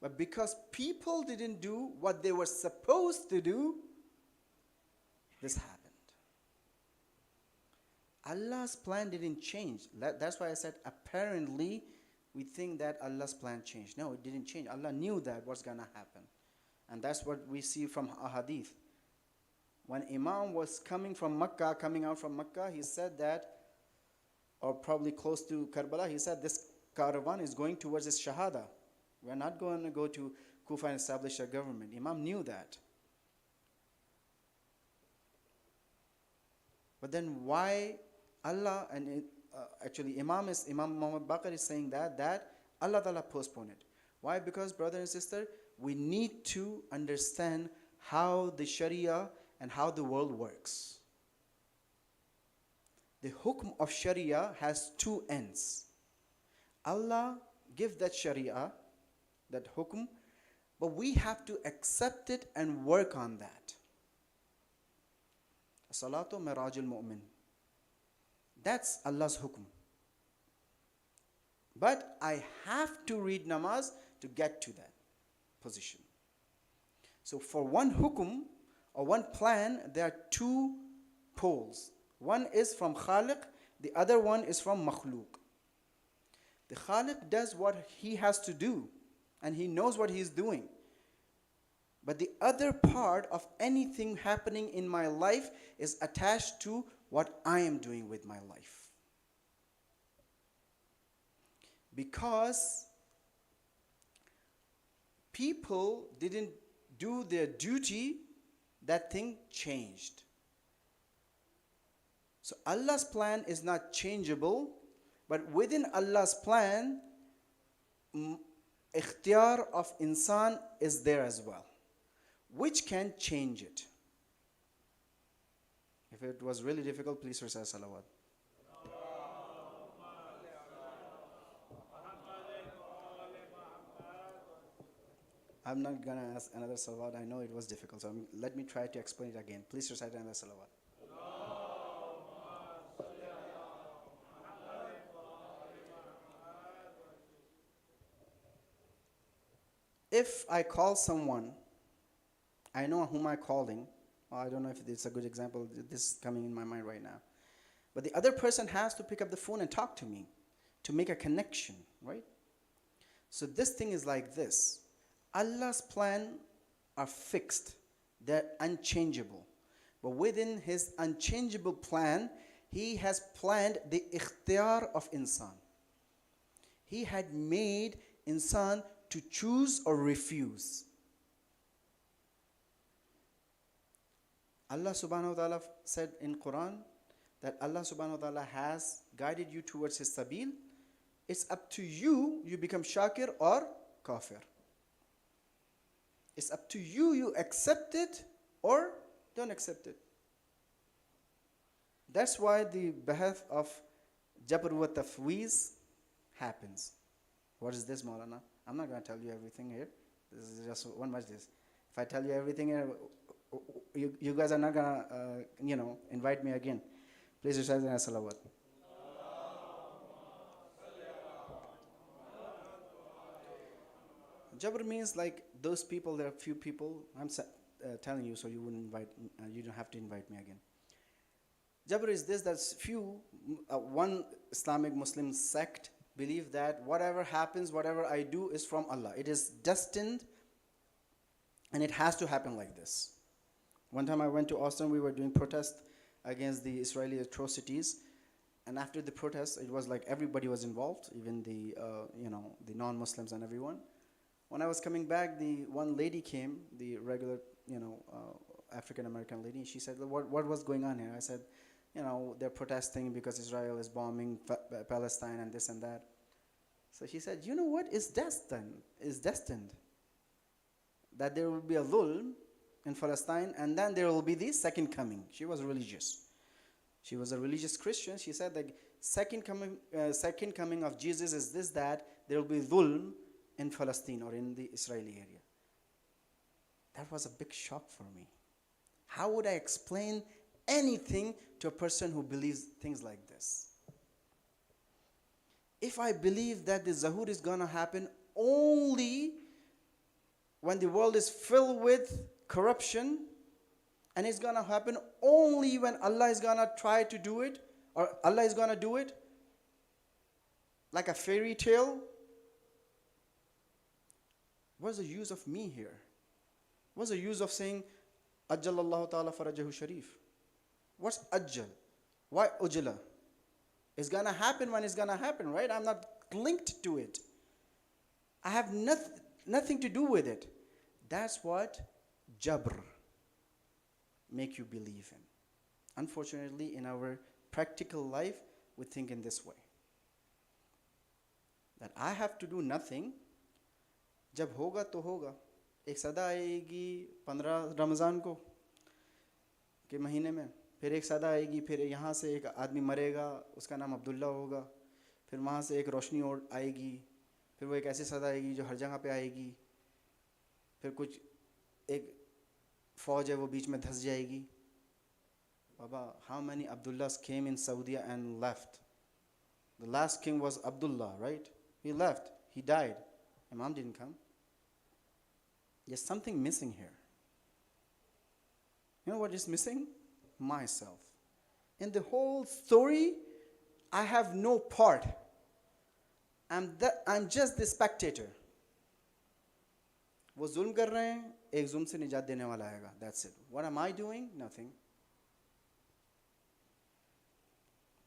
But because people didn't do what they were supposed to do, this happened. Allah's plan didn't change. That's why I said apparently we think that Allah's plan changed. No, it didn't change. Allah knew that what's gonna happen. And that's what we see from a hadith. When Imam was coming out from Makkah, he said that, or probably close to Karbala, he said this caravan is going towards his shahada. We're not going to go to Kufa and establish a government. Imam knew that. But then why Allah, and actually Imam Muhammad Baqir is saying that Allah Ta'ala postponed it. Why? Because brother and sister, we need to understand how the Sharia and how the world works. The hukm of Sharia has two ends. Allah give that Sharia, that hukm, but we have to accept it and work on that. Salatu mirajul mu'min. That's Allah's hukm. But I have to read namaz to get to that position. So for one hukum or one plan, there are two poles. One is from Khaliq, the other one is from Makhluk. The Khaliq does what he has to do, and he knows what he is doing. But the other part of anything happening in my life is attached to what I am doing with my life. Because people didn't do their duty, that thing changed. So Allah's plan is not changeable, but within Allah's plan, ikhtiyar of insan is there as well, which can change it. If it was really difficult, please recite salawat. I'm not going to ask another salawat. I know it was difficult, so let me try to explain it again. Please recite another salawat. If I call someone, I know whom I'm calling. Well, I don't know if it's a good example. This is coming in my mind right now. But the other person has to pick up the phone and talk to me to make a connection, right? So this thing is like this. Allah's plan are fixed. They're unchangeable. But within his unchangeable plan, he has planned the ikhtiyar of insan. He had made insan to choose or refuse. Allah subhanahu wa ta'ala said in Quran that Allah subhanahu wa ta'ala has guided you towards his sabil. It's up to you, you become shakir or kafir. It's up to you, you accept it or don't accept it. That's why the behalf of Jabr wa Tafweez happens. What is this, Moulana? I'm not going to tell you everything here. This is just one majlis. If I tell you everything here, you guys are not going to, invite me again. Please recite the salawat. Jabr means like those people, there are few people. I'm telling you so you wouldn't invite, you don't have to invite me again. Jabr is this, that few, one Islamic Muslim sect believe that whatever happens, whatever I do is from Allah. It is destined and it has to happen like this. One time I went to Austin, we were doing protest against the Israeli atrocities. And after the protest, it was like everybody was involved, even the, the non-Muslims and everyone. When I was coming back, the one lady came, the regular, African-American lady. She said, what was going on here? I said, they're protesting because Israel is bombing Palestine and this and that. So she said, you know what is destined? That there will be a dhulm in Palestine and then there will be the second coming. She was religious. She was a religious Christian. She said the second coming of Jesus is this, that there will be dhulm in Palestine or in the Israeli area. That was a big shock for me. How would I explain anything to a person who believes things like this? If I believe that the Zahur is going to happen only when the world is filled with corruption, and it's going to happen only when Allah is going to try to do it, or Allah is going to do it, like a fairy tale, what's the use of me here? What's the use of saying, Ajjalallahu ta'ala farajahu sharif? What's ajjal? Why ujla? It's going to happen when it's going to happen, right? I'm not linked to it. I have nothing to do with it. That's what Jabr make you believe in. Unfortunately, in our practical life, we think in this way. That I have to do nothing. जब होगा तो होगा. एक सदा आएगी 15 रमज़ान को के महीने में फिर एक सदा आएगी, फिर यहाँ से एक आदमी मरेगा, उसका नाम अब्दुल्ला होगा, फिर वहाँ से एक रोशनी और आएगी, फिर वो एक ऐसी सदा आएगी जो हर जगह पे आएगी, फिर कुछ एक फ़ौज है वो बीच में धंस जाएगी. Baba, how many Abdullahs came in Saudi and left? The last king was Abdullah, right? He left, he died. Imam didn't come. There's something missing here. You know what is missing? Myself. In the whole story, I have no part. I'm just the spectator. वो जुल्म कर रहे हैं, एक जुल्म से निजात देने वाला आएगा. That's it. What am I doing? Nothing.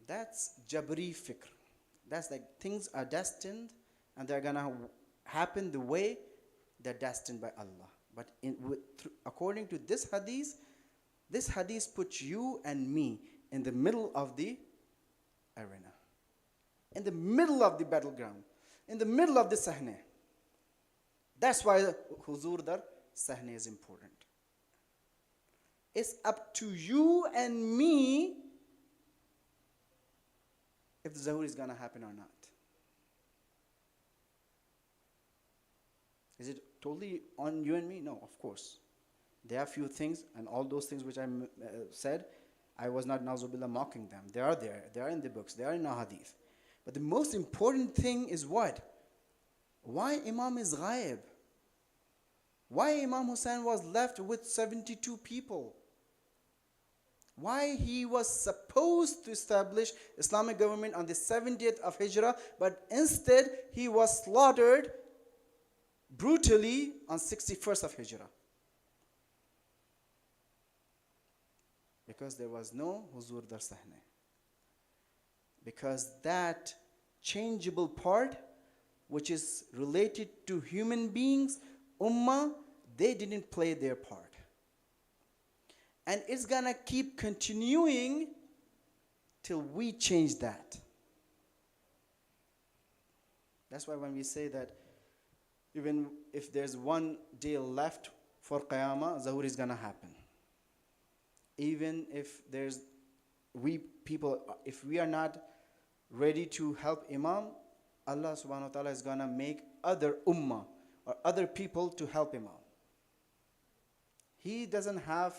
That's jabri fikr. That's like things are destined and they're gonna happen the way they're destined by Allah. But according to this hadith puts you and me in the middle of the arena, in the middle of the battleground, in the middle of the sahne. That's why huzur dar sahne is important. It's up to you and me if the Zuhur is going to happen or not. Is it totally on you and me? No, of course. There are few things, and all those things which I said, I was not nauzubillah mocking them. They are there. They are in the books. They are in the hadith. But the most important thing is what? Why Imam is ghaib? Why Imam Hussain was left with 72 people? Why he was supposed to establish Islamic government on the 70th of Hijrah, but instead he was slaughtered brutally on 61st of Hijrah. Because there was no huzur dar sahne. Because that changeable part, which is related to human beings, ummah, they didn't play their part. And it's gonna keep continuing till we change that. That's why when we say that even if there's one day left for Qiyamah, Zuhur is gonna happen. Even if if we are not ready to help Imam, Allah subhanahu wa ta'ala is gonna make other ummah or other people to help Imam. He doesn't have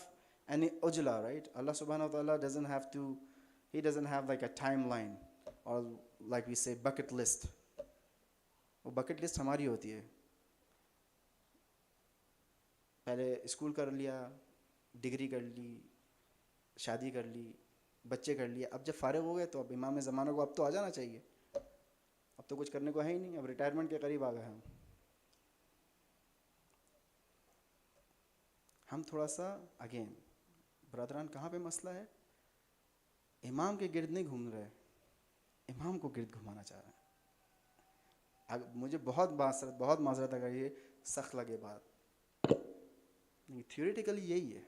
any ujla, right? Allah subhanahu wa ta'ala doesn't have like a timeline or like we say bucket list. वो bucket list हमारी होती है. पहले school कर लिया, degree कर ली, शादी कर ली, बच्चे कर लिए. अब जब फारिग हो गए तो अब इमाम ज़माना को अब तो आ जाना चाहिए. अब तो कुछ करने को है ही नहीं. अब रिटायरमेंट के करीब आ गए हम थोड़ा सा अगेन ब्रदरान कहाँ पे मसला है? इमाम के गिर्द नहीं घूम रहे, इमाम को गिर्द घुमाना चाह रहे हैं. अब मुझे बहुत माजरत अगर ये सख्त लगे बात, नहीं, थियोरेटिकली यही है.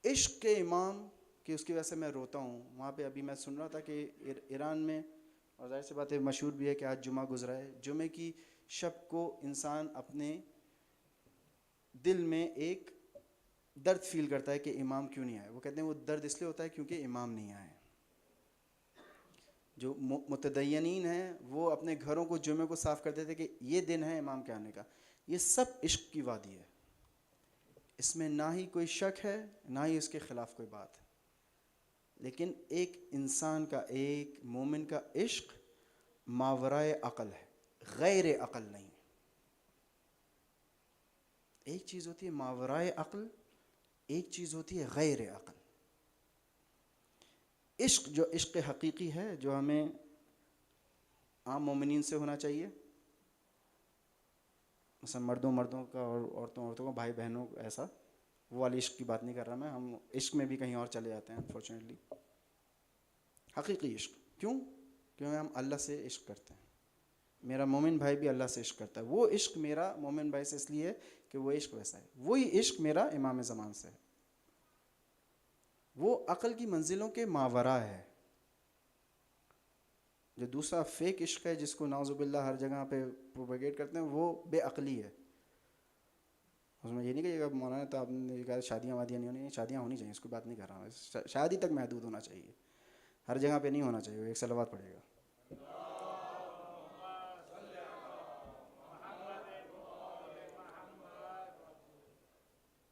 इश्क के इमाम कि उसकी वजह से मैं रोता हूँ. वहाँ पे अभी मैं सुन रहा था कि ईरान में, और जाहिर सी बात है मशहूर भी है कि आज जुमा गुजरा है. जुमे की शब को इंसान अपने दिल में एक दर्द फील करता है कि इमाम क्यों नहीं आए. वो कहते हैं वो दर्द इसलिए होता है क्योंकि इमाम नहीं आए. जो मुतदय्यनीन हैं वो अपने घरों को जुमे को साफ़ करते थे कि ये दिन है इमाम के आने का. ये सब इश्क की वादी है. इसमें ना ही कोई शक है, ना ही इसके ख़िलाफ़ कोई बात है. लेकिन एक इंसान का, एक मोमिन का इश्क मावराए अक़ल है, गैर अक़ल नहीं. एक चीज़ होती है मावराए अक़ल, एक चीज़ होती है गैर अक़ल. इश्क जो इश्क हकीकी है, जो हमें आम मोमिनीन से होना चाहिए, मतलब मर्दों का और औरतों का, भाई बहनों को, ऐसा वो वाली इश्क की बात नहीं कर रहा मैं. हम इश्क में भी कहीं और चले जाते हैं अनफॉर्चुनेटली. हकीकी इश्क क्यों? क्योंकि हम अल्लाह से इश्क करते हैं. मेरा मोमिन भाई भी अल्लाह से इश्क करता है. वो इश्क मेरा मोमिन भाई से इसलिए है कि वो इश्क वैसा है. वही इश्क मेरा इमाम ज़मान से है. वो अक़ल की मंजिलों के मावरा है. जो दूसरा फेक इश्क है जिसको नाउज़ुबिल्लाह हर जगह पे प्रोपेगेट करते हैं, वो बेअक़ली है. उसमें ये नहीं कहिएगा मौलाना तो आपने कहा शादियाँ वादियाँ नहीं होनी, शादियाँ होनी चाहिए, उसकी बात नहीं कर रहा हूँ, शादी तक महदूद होना चाहिए, हर जगह पे नहीं होना चाहिए, एक सलावत पड़ेगा।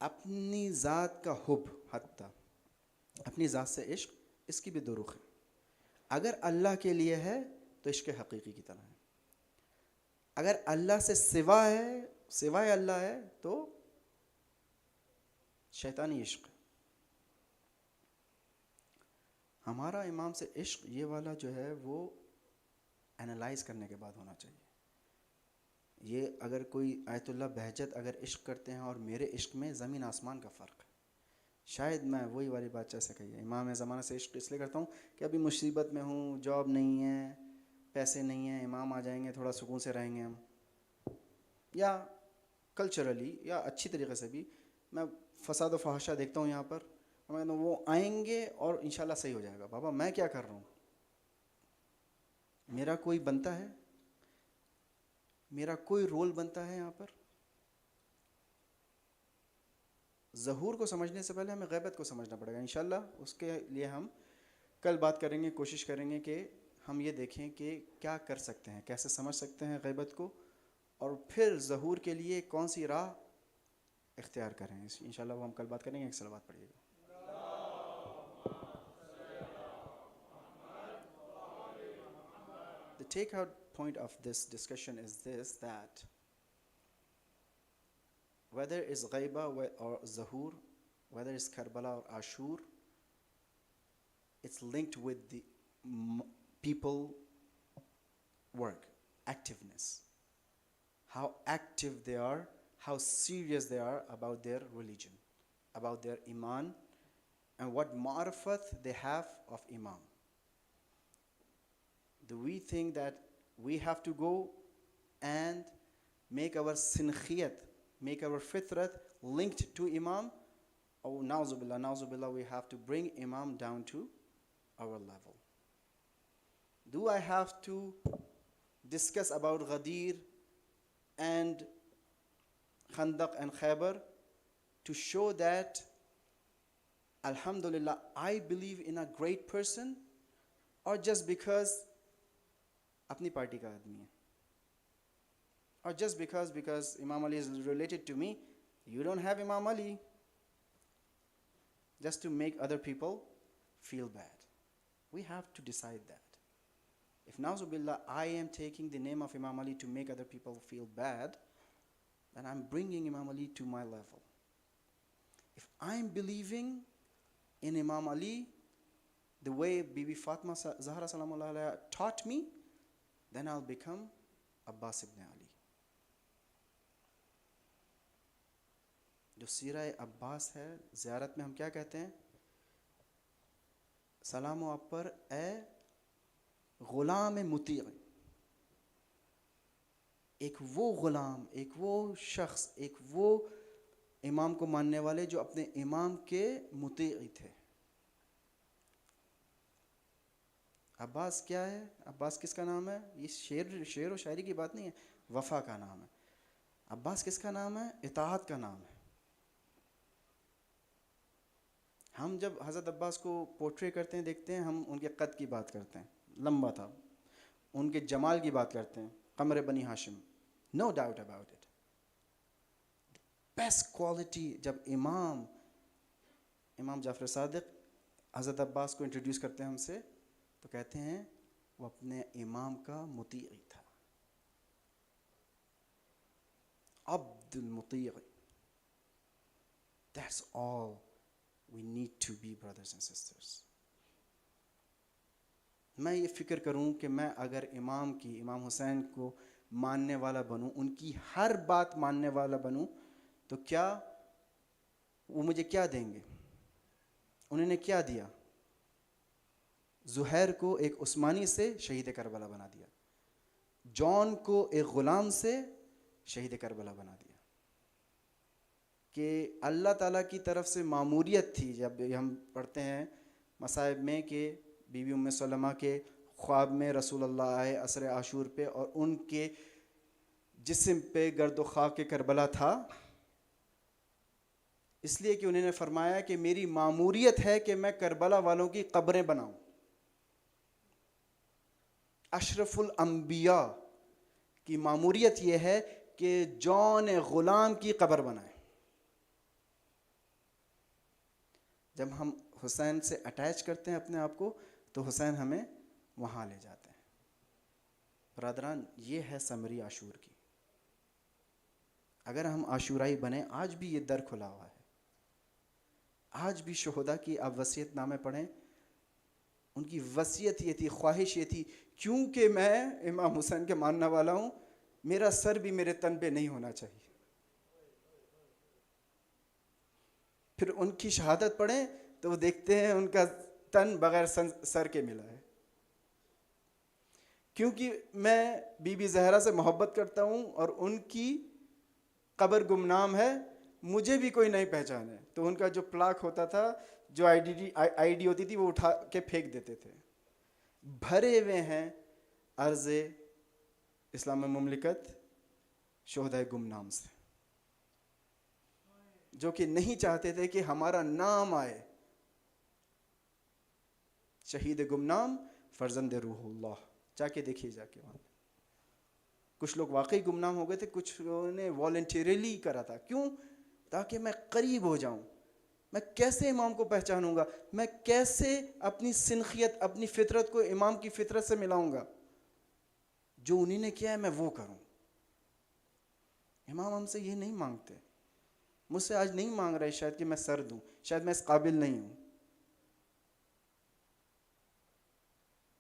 अपनी ज़ात का हुब हत्ता, अपनी ज़ात से इश्क, इसकी भी दो रुख है। अगर अल्लाह के लिए है तो इश्क हकीकी की तरह है, अगर अल्लाह से सिवा है, सिवाय अल्लाह है तो शैतानी इश्क। हमारा इमाम से इश्क ये वाला जो है वो एनालाइज करने के बाद होना चाहिए। ये अगर कोई आयतुल्लाह बहजत अगर इश्क करते हैं और मेरे इश्क में ज़मीन आसमान का फ़र्क है, शायद मैं वही वाली बात जैसे कही है, इमाम ज़माना से इश्क इसलिए करता हूँ कि अभी मुसीबत में हूँ, जॉब नहीं है, पैसे नहीं हैं, इमाम आ जाएंगे, थोड़ा सुकून से रहेंगे हम, या कल्चरली या अच्छी तरीक़े से भी मैं फसाद व फहाशा देखता हूँ यहाँ पर, मैं तो वो आएंगे और इंशाल्लाह सही हो जाएगा। बाबा मैं क्या कर रहा हूँ, मेरा कोई बनता है, मेरा कोई रोल बनता है यहाँ पर? ज़हूर को समझने से पहले हमें गैबत को समझना पड़ेगा। इंशाल्लाह उसके लिए हम कल बात करेंगे, कोशिश करेंगे कि हम ये देखें कि क्या कर सकते हैं, कैसे समझ सकते हैं गैबत को, और फिर ज़हूर के लिए कौन सी राह इख्तियार करें। इंशाल्लाह वो हम कल बात करेंगे। एक सलावत पढ़िएगा। The take-out point of this discussion is this, that whether it's ghaiba or zahur, whether it's Karbala or Ashur, it's linked with the people work, activeness, how active they are, how serious they are about their religion, about their iman, and what ma'rifat they have of imam. Do we think that we have to go and make our sinkhiyat, make our fitrat linked to imam? Oh, na'uzubillah, we have to bring imam down to our level. Do I have to discuss about Ghadir and Khandaq and Khaybar to show that, alhamdulillah, I believe in a great person, or just because अपनी party का आदमी है, or just because Imam Ali is related to me, you don't have Imam Ali, just to make other people feel bad? We have to decide that. If na'uzubillah I am taking the name of Imam Ali to make other people feel bad, then I'm bringing Imam Ali to my level. If I'm believing in Imam Ali the way Bibi Fatima Zahra salamullah alaiha taught me, then I'll become Abbas ibn Ali. जो सीरा अब्बास है, ज़ियारत में हम क्या कहते हैं? सलाम आप पर ए ग़ुलाम मुती। एक वो ग़ुलाम, एक वो शख्स, एक वो इमाम को मानने वाले जो अपने इमाम के मुती थे। अब्बास क्या है? अब्बास किसका नाम है? ये शेर और शायरी की बात नहीं है, वफ़ा का नाम है। अब्बास किसका नाम है? इताअत का नाम है। हम जब हज़रत अब्बास को पोर्ट्रे करते हैं, देखते हैं, हम उनके कद की बात करते हैं, लंबा था, उनके जमाल की बात करते हैं, Qamar Bani Hashim, no doubt about it. Best quality जब इमाम जाफ़र सादिक हज़रत अब्बास को इंट्रोड्यूस करते हैं हमसे, तो कहते हैं वो अपने इमाम का मुती था, Abdul मुती। That's all we need to be, brothers and sisters. मैं ये फ़िक्र करूं कि मैं अगर इमाम हुसैन को मानने वाला बनूं, उनकी हर बात मानने वाला बनूं, तो क्या वो मुझे क्या देंगे? उन्होंने क्या दिया? ज़ुहैर को एक उस्मानी से शहीद करबला बना दिया, जॉन को एक ग़ुलाम से शहीद करबला बना दिया। कि अल्लाह ताला की तरफ से मामूरियत थी। जब हम पढ़ते हैं मसाइब में कि बीबी उम्मे सलमा के ख्वाब में रसूलुल्लाह आए असर आशूर पे, और उनके जिस्म पे गर्द व खाक के करबला था, इसलिए कि उन्होंने फरमाया कि मेरी मामूरियत है कि मैं करबला वालों की कब्रें बनाऊं। अशरफुल अंबिया की मामूरियत यह है कि जौन गुलाम की कब्र बनाए। जब हम हुसैन से अटैच करते हैं अपने आप को तो हुसैन हमें वहाँ ले जाते हैं। बरादरान, ये है समरी आशूर की। अगर हम आशूराई बने, आज भी ये दर खुला हुआ है। आज भी शोहदा की आप वसीयत नामे पढ़ें, उनकी वसीयत ये थी, ख्वाहिश ये थी, क्योंकि मैं इमाम हुसैन के मानने वाला हूँ, मेरा सर भी मेरे तन पे नहीं होना चाहिए। फिर उनकी शहादत पढ़ें तो वो देखते हैं उनका तन बगैर सर के मिला है। क्योंकि मैं बीबी जहरा से मोहब्बत करता हूँ और उनकी कब्र गुमनाम है, मुझे भी कोई नहीं पहचाने, तो उनका जो प्लाक होता था, जो आईडी होती थी, वो उठा के फेंक देते थे। भरे हुए हैं अर्ज़े इस्लाम मुमलिकत शोहदा गुमनाम से, जो कि नहीं चाहते थे कि हमारा नाम आए। शहीद गुमनाम फर्जंद रूहुल्लाह, जाके देखिए जाके वहाँ। कुछ लोग वाकई गुमनाम हो गए थे, कुछ लोगों ने वॉलंटियरली करा था। क्यों? ताकि मैं करीब हो जाऊं। मैं कैसे इमाम को पहचानूंगा? मैं कैसे अपनी सिनखियत, अपनी फितरत को इमाम की फितरत से मिलाऊंगा? जो उन्हीं ने किया है मैं वो करूं। इमाम हमसे ये नहीं मांगते, मुझसे आज नहीं मांग रहे शायद कि मैं सर दूं, शायद मैं इस काबिल नहीं हूं।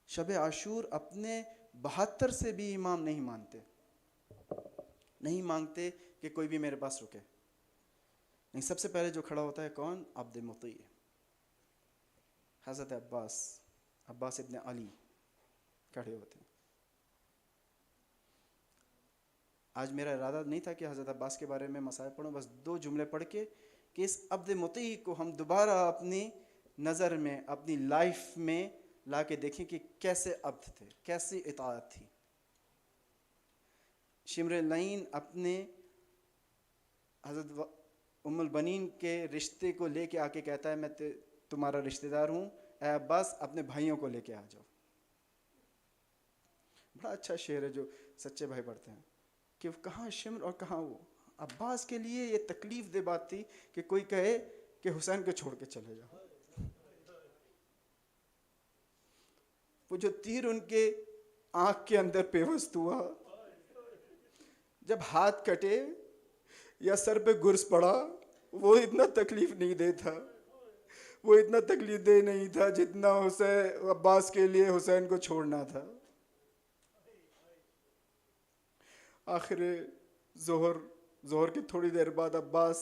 शब आशूर अपने 72 से भी इमाम नहीं मानते, नहीं मांगते कि कोई भी मेरे पास रुके। नहीं, सबसे पहले जो खड़ा होता है कौन? अब्द मुती, हज़रत अब्बास इब्न अली खड़े होते हैं। आज मेरा इरादा नहीं था कि हज़रत अब्बास के बारे में मसाइल पढ़ूं, बस 2 जुमले पढ़ के कि इस अब्द मुती को हम दोबारा अपनी नज़र में, अपनी लाइफ में ला के देखें कि कैसे अब्द थे, कैसी इताअत थी। शिमर लईन अपने हज़रत उम्मुल बनीन के रिश्ते को लेके आके कहता है, मैं तुम्हारा रिश्तेदार हूँ, ए अब्बास अपने भाइयों को लेके आ जाओ। बड़ा अच्छा शेर है जो सच्चे भाई पढ़ते हैं कि कहाँ शिमर और कहाँ वो। अब्बास के लिए ये तकलीफ दे बात थी कि कोई कहे कि हुसैन को छोड़ के चले जाओ। वो जो तीर उनके आँख के अंदर पेवस्त हुआ, जब हाथ कटे या सर पे गुर्स पड़ा, वो इतना तकलीफ नहीं दे था, वो इतना तकलीफ दे नहीं था जितना हुसैन अब्बास के लिए हुसैन को छोड़ना था। आखिर जोहर की थोड़ी देर बाद अब्बास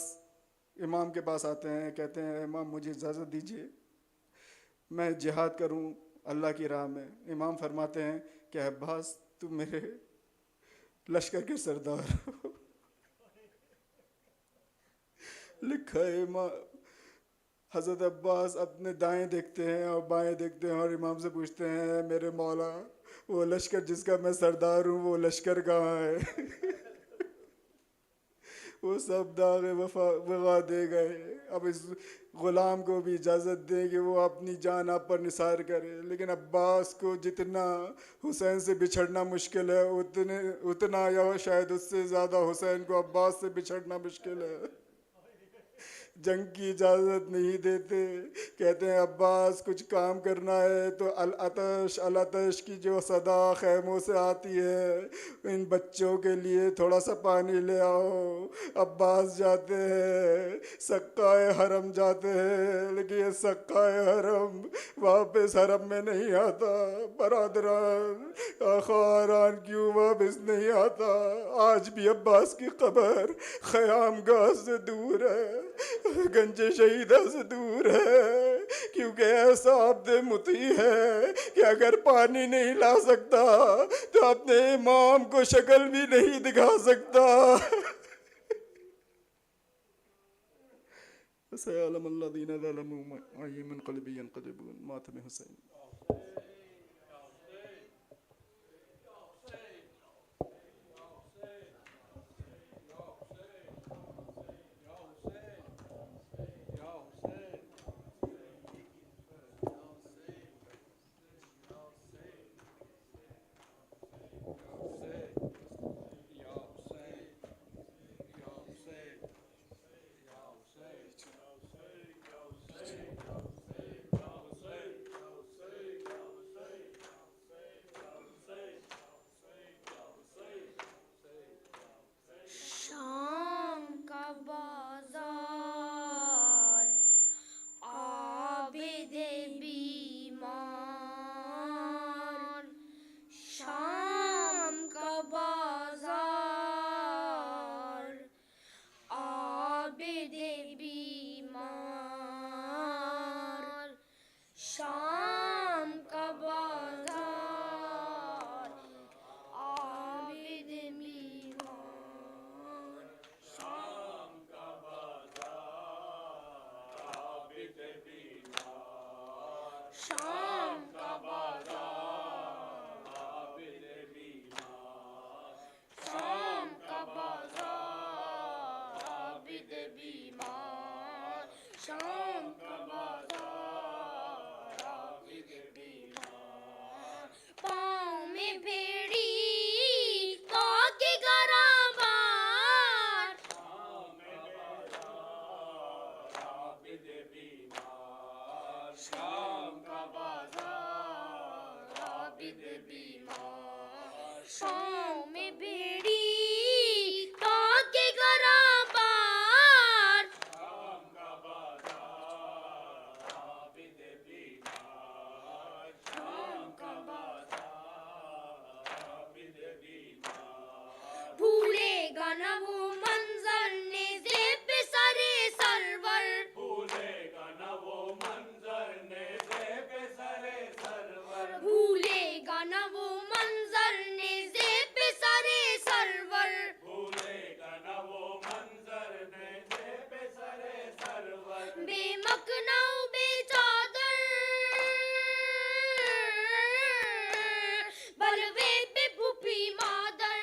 इमाम के पास आते हैं, कहते हैं इमाम मुझे इजाज़त दीजिए, मैं जिहाद करूं अल्लाह की राह में। इमाम फरमाते हैं कि अब्बास तुम मेरे लश्कर के सरदार हो। लिखा है हज़रत अब्बास अपने दाएं देखते हैं और बाएं देखते हैं और इमाम से पूछते हैं, मेरे मौला वो लश्कर जिसका मैं सरदार हूँ, वो लश्कर कहाँ है? वो सब दाग वफा दे गए। अब इस ग़ुलाम को भी इजाज़त दें कि वो अपनी जान आप पर निसार करे। लेकिन अब्बास को जितना हुसैन से बिछड़ना मुश्किल है, उतना या शायद उससे ज़्यादा हुसैन को अब्बास से बिछड़ना मुश्किल है। जंग की इजाज़त नहीं देते, कहते हैं अब्बास कुछ काम करना है तो अल-अतश की जो सदा खैमों से आती है, इन बच्चों के लिए थोड़ा सा पानी ले आओ। अब्बास जाते हैं, सक्काए हरम जाते हैं, लेकिन ये सक्काए हरम वापस हरम में नहीं आता। बरादरान खारान क्यों वापस नहीं आता? आज भी अब्बास की कब्र ख़यामगाह से दूर है, गंजे शहीदा से दूर है, क्योंकि ऐसा अब्द मुती है कि अगर पानी नहीं ला सकता तो अपने इमाम को शक्ल भी नहीं दिखा सकता। शाम में बेड़ी ताके गरा पार भूलेगा ना वो मंजर नेज़े पे सरे सरवर भूलेगा ना वो मंजर नेज़े पे सरे सरवर भूलेगा ना वो मंजर नेज़े पे सरे सरवर भूलेगा ना वो मंजर नेज़े पे सरे सरवर बेमकनाऊ बेचादर बलवे पे भूपी मादर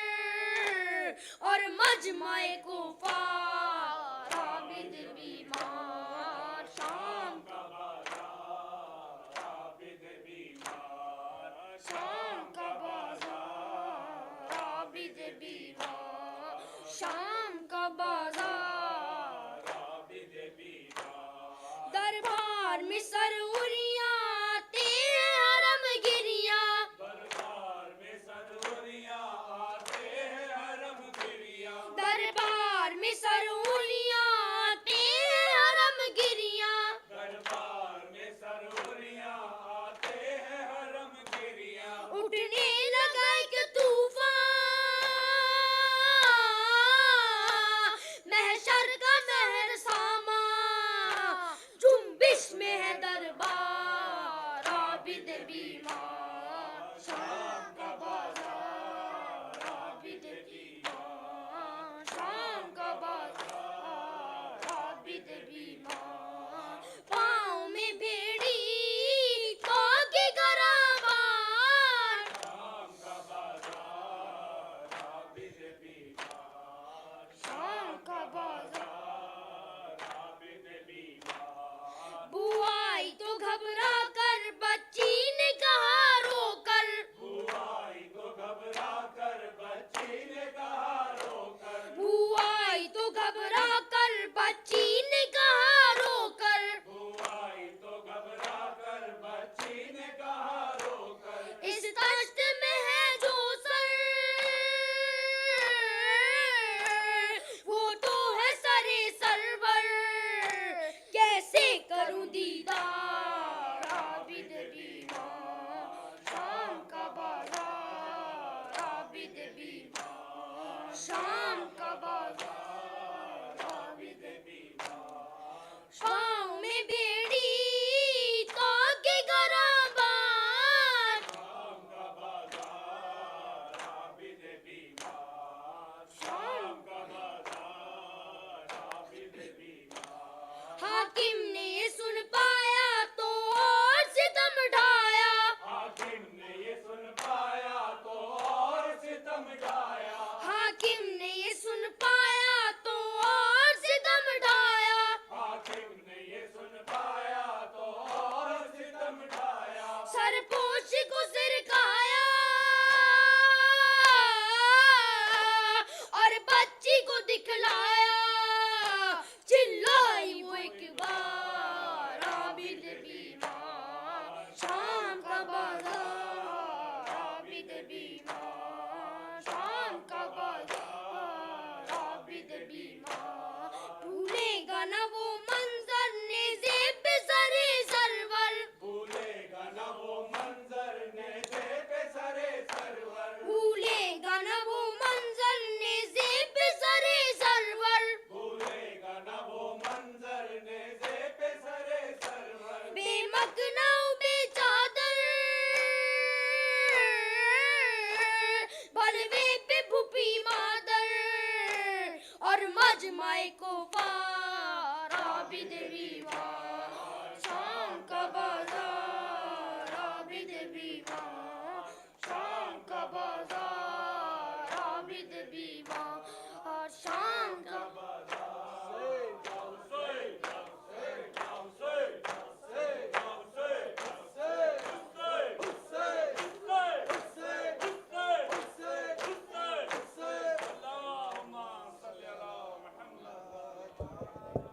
और मजमाए को फार आबिद बीमार शाम का बाजार आबिद बीमार शाम का बाजार आबिद बीमार शाम का बाजार आबिद बीमार दरबार में सरउरियां आते हैं हरम गिरियां दरबार में सरउरियां आते हैं हरम गिरियां दरबार में सरउरियां आते हैं हरम गिरियां दरबार में सरउरियां आते हैं हरम गिरियां उठने लगा एक तूफान महशर का महर सामा जुम्बिश में है दरबार आबिद बीमार शाम का बाजार आबिद बीमार शाम का बाजार आबिद बीमार पाँव में बेड़ी ताके गरा बार शाम का बाजार आबिद बीमार शाम का बाजार आबिद बीमार बुआई तो घबरा कर बच्ची ने कहा रोकर बुआई तो घबरा कर बच्ची ने कहा रोकर बुआई तो घबरा कर बच्ची ने कहा रोकर बुआई तो घबरा कर बच्ची ने कहा रोकर इस दश्त में है जो सर वो तो है सरे सरवर कैसे करूं दीदार आबिद बीमार शाम का बाजार आबिद बीमार शाम का बाजार आबिद बीमार शाम में बेड़ी ताके गरा बार शाम का बाजार आबिद बीमार शाम का बाजार आबिद बीमार हाकिम ने ये सुन पाया तो और सितम ढाया हाकिम ने ये सुन पाया तो और सितम ढाया हाकिम ने ये सुन पाया तो और सितम ढाया हाकिम ने ये सुन पाया तो और सितम ढाया सरपोश को सिरकाया और बच्ची को दिखलाया चिल्लाई वो एक बार आबिद बीमार शाम का बाजार आबिद बीमार शाम का बाजार आबिद बीमार भूलेगा ना वो मंजर नेज़े पे सरे सरवर भूलेगा ना वो मंजर नेज़े पे सरे सरवर भूलेगा ना वो मंजर नेज़े पे सरे सरवर भूलेगा ना वो मंजर नेज़े पे सरे सरवर बेमकनाऊ बेचादर बलवे पे भूपी मादर और मजमाए को पार आबिद बीमार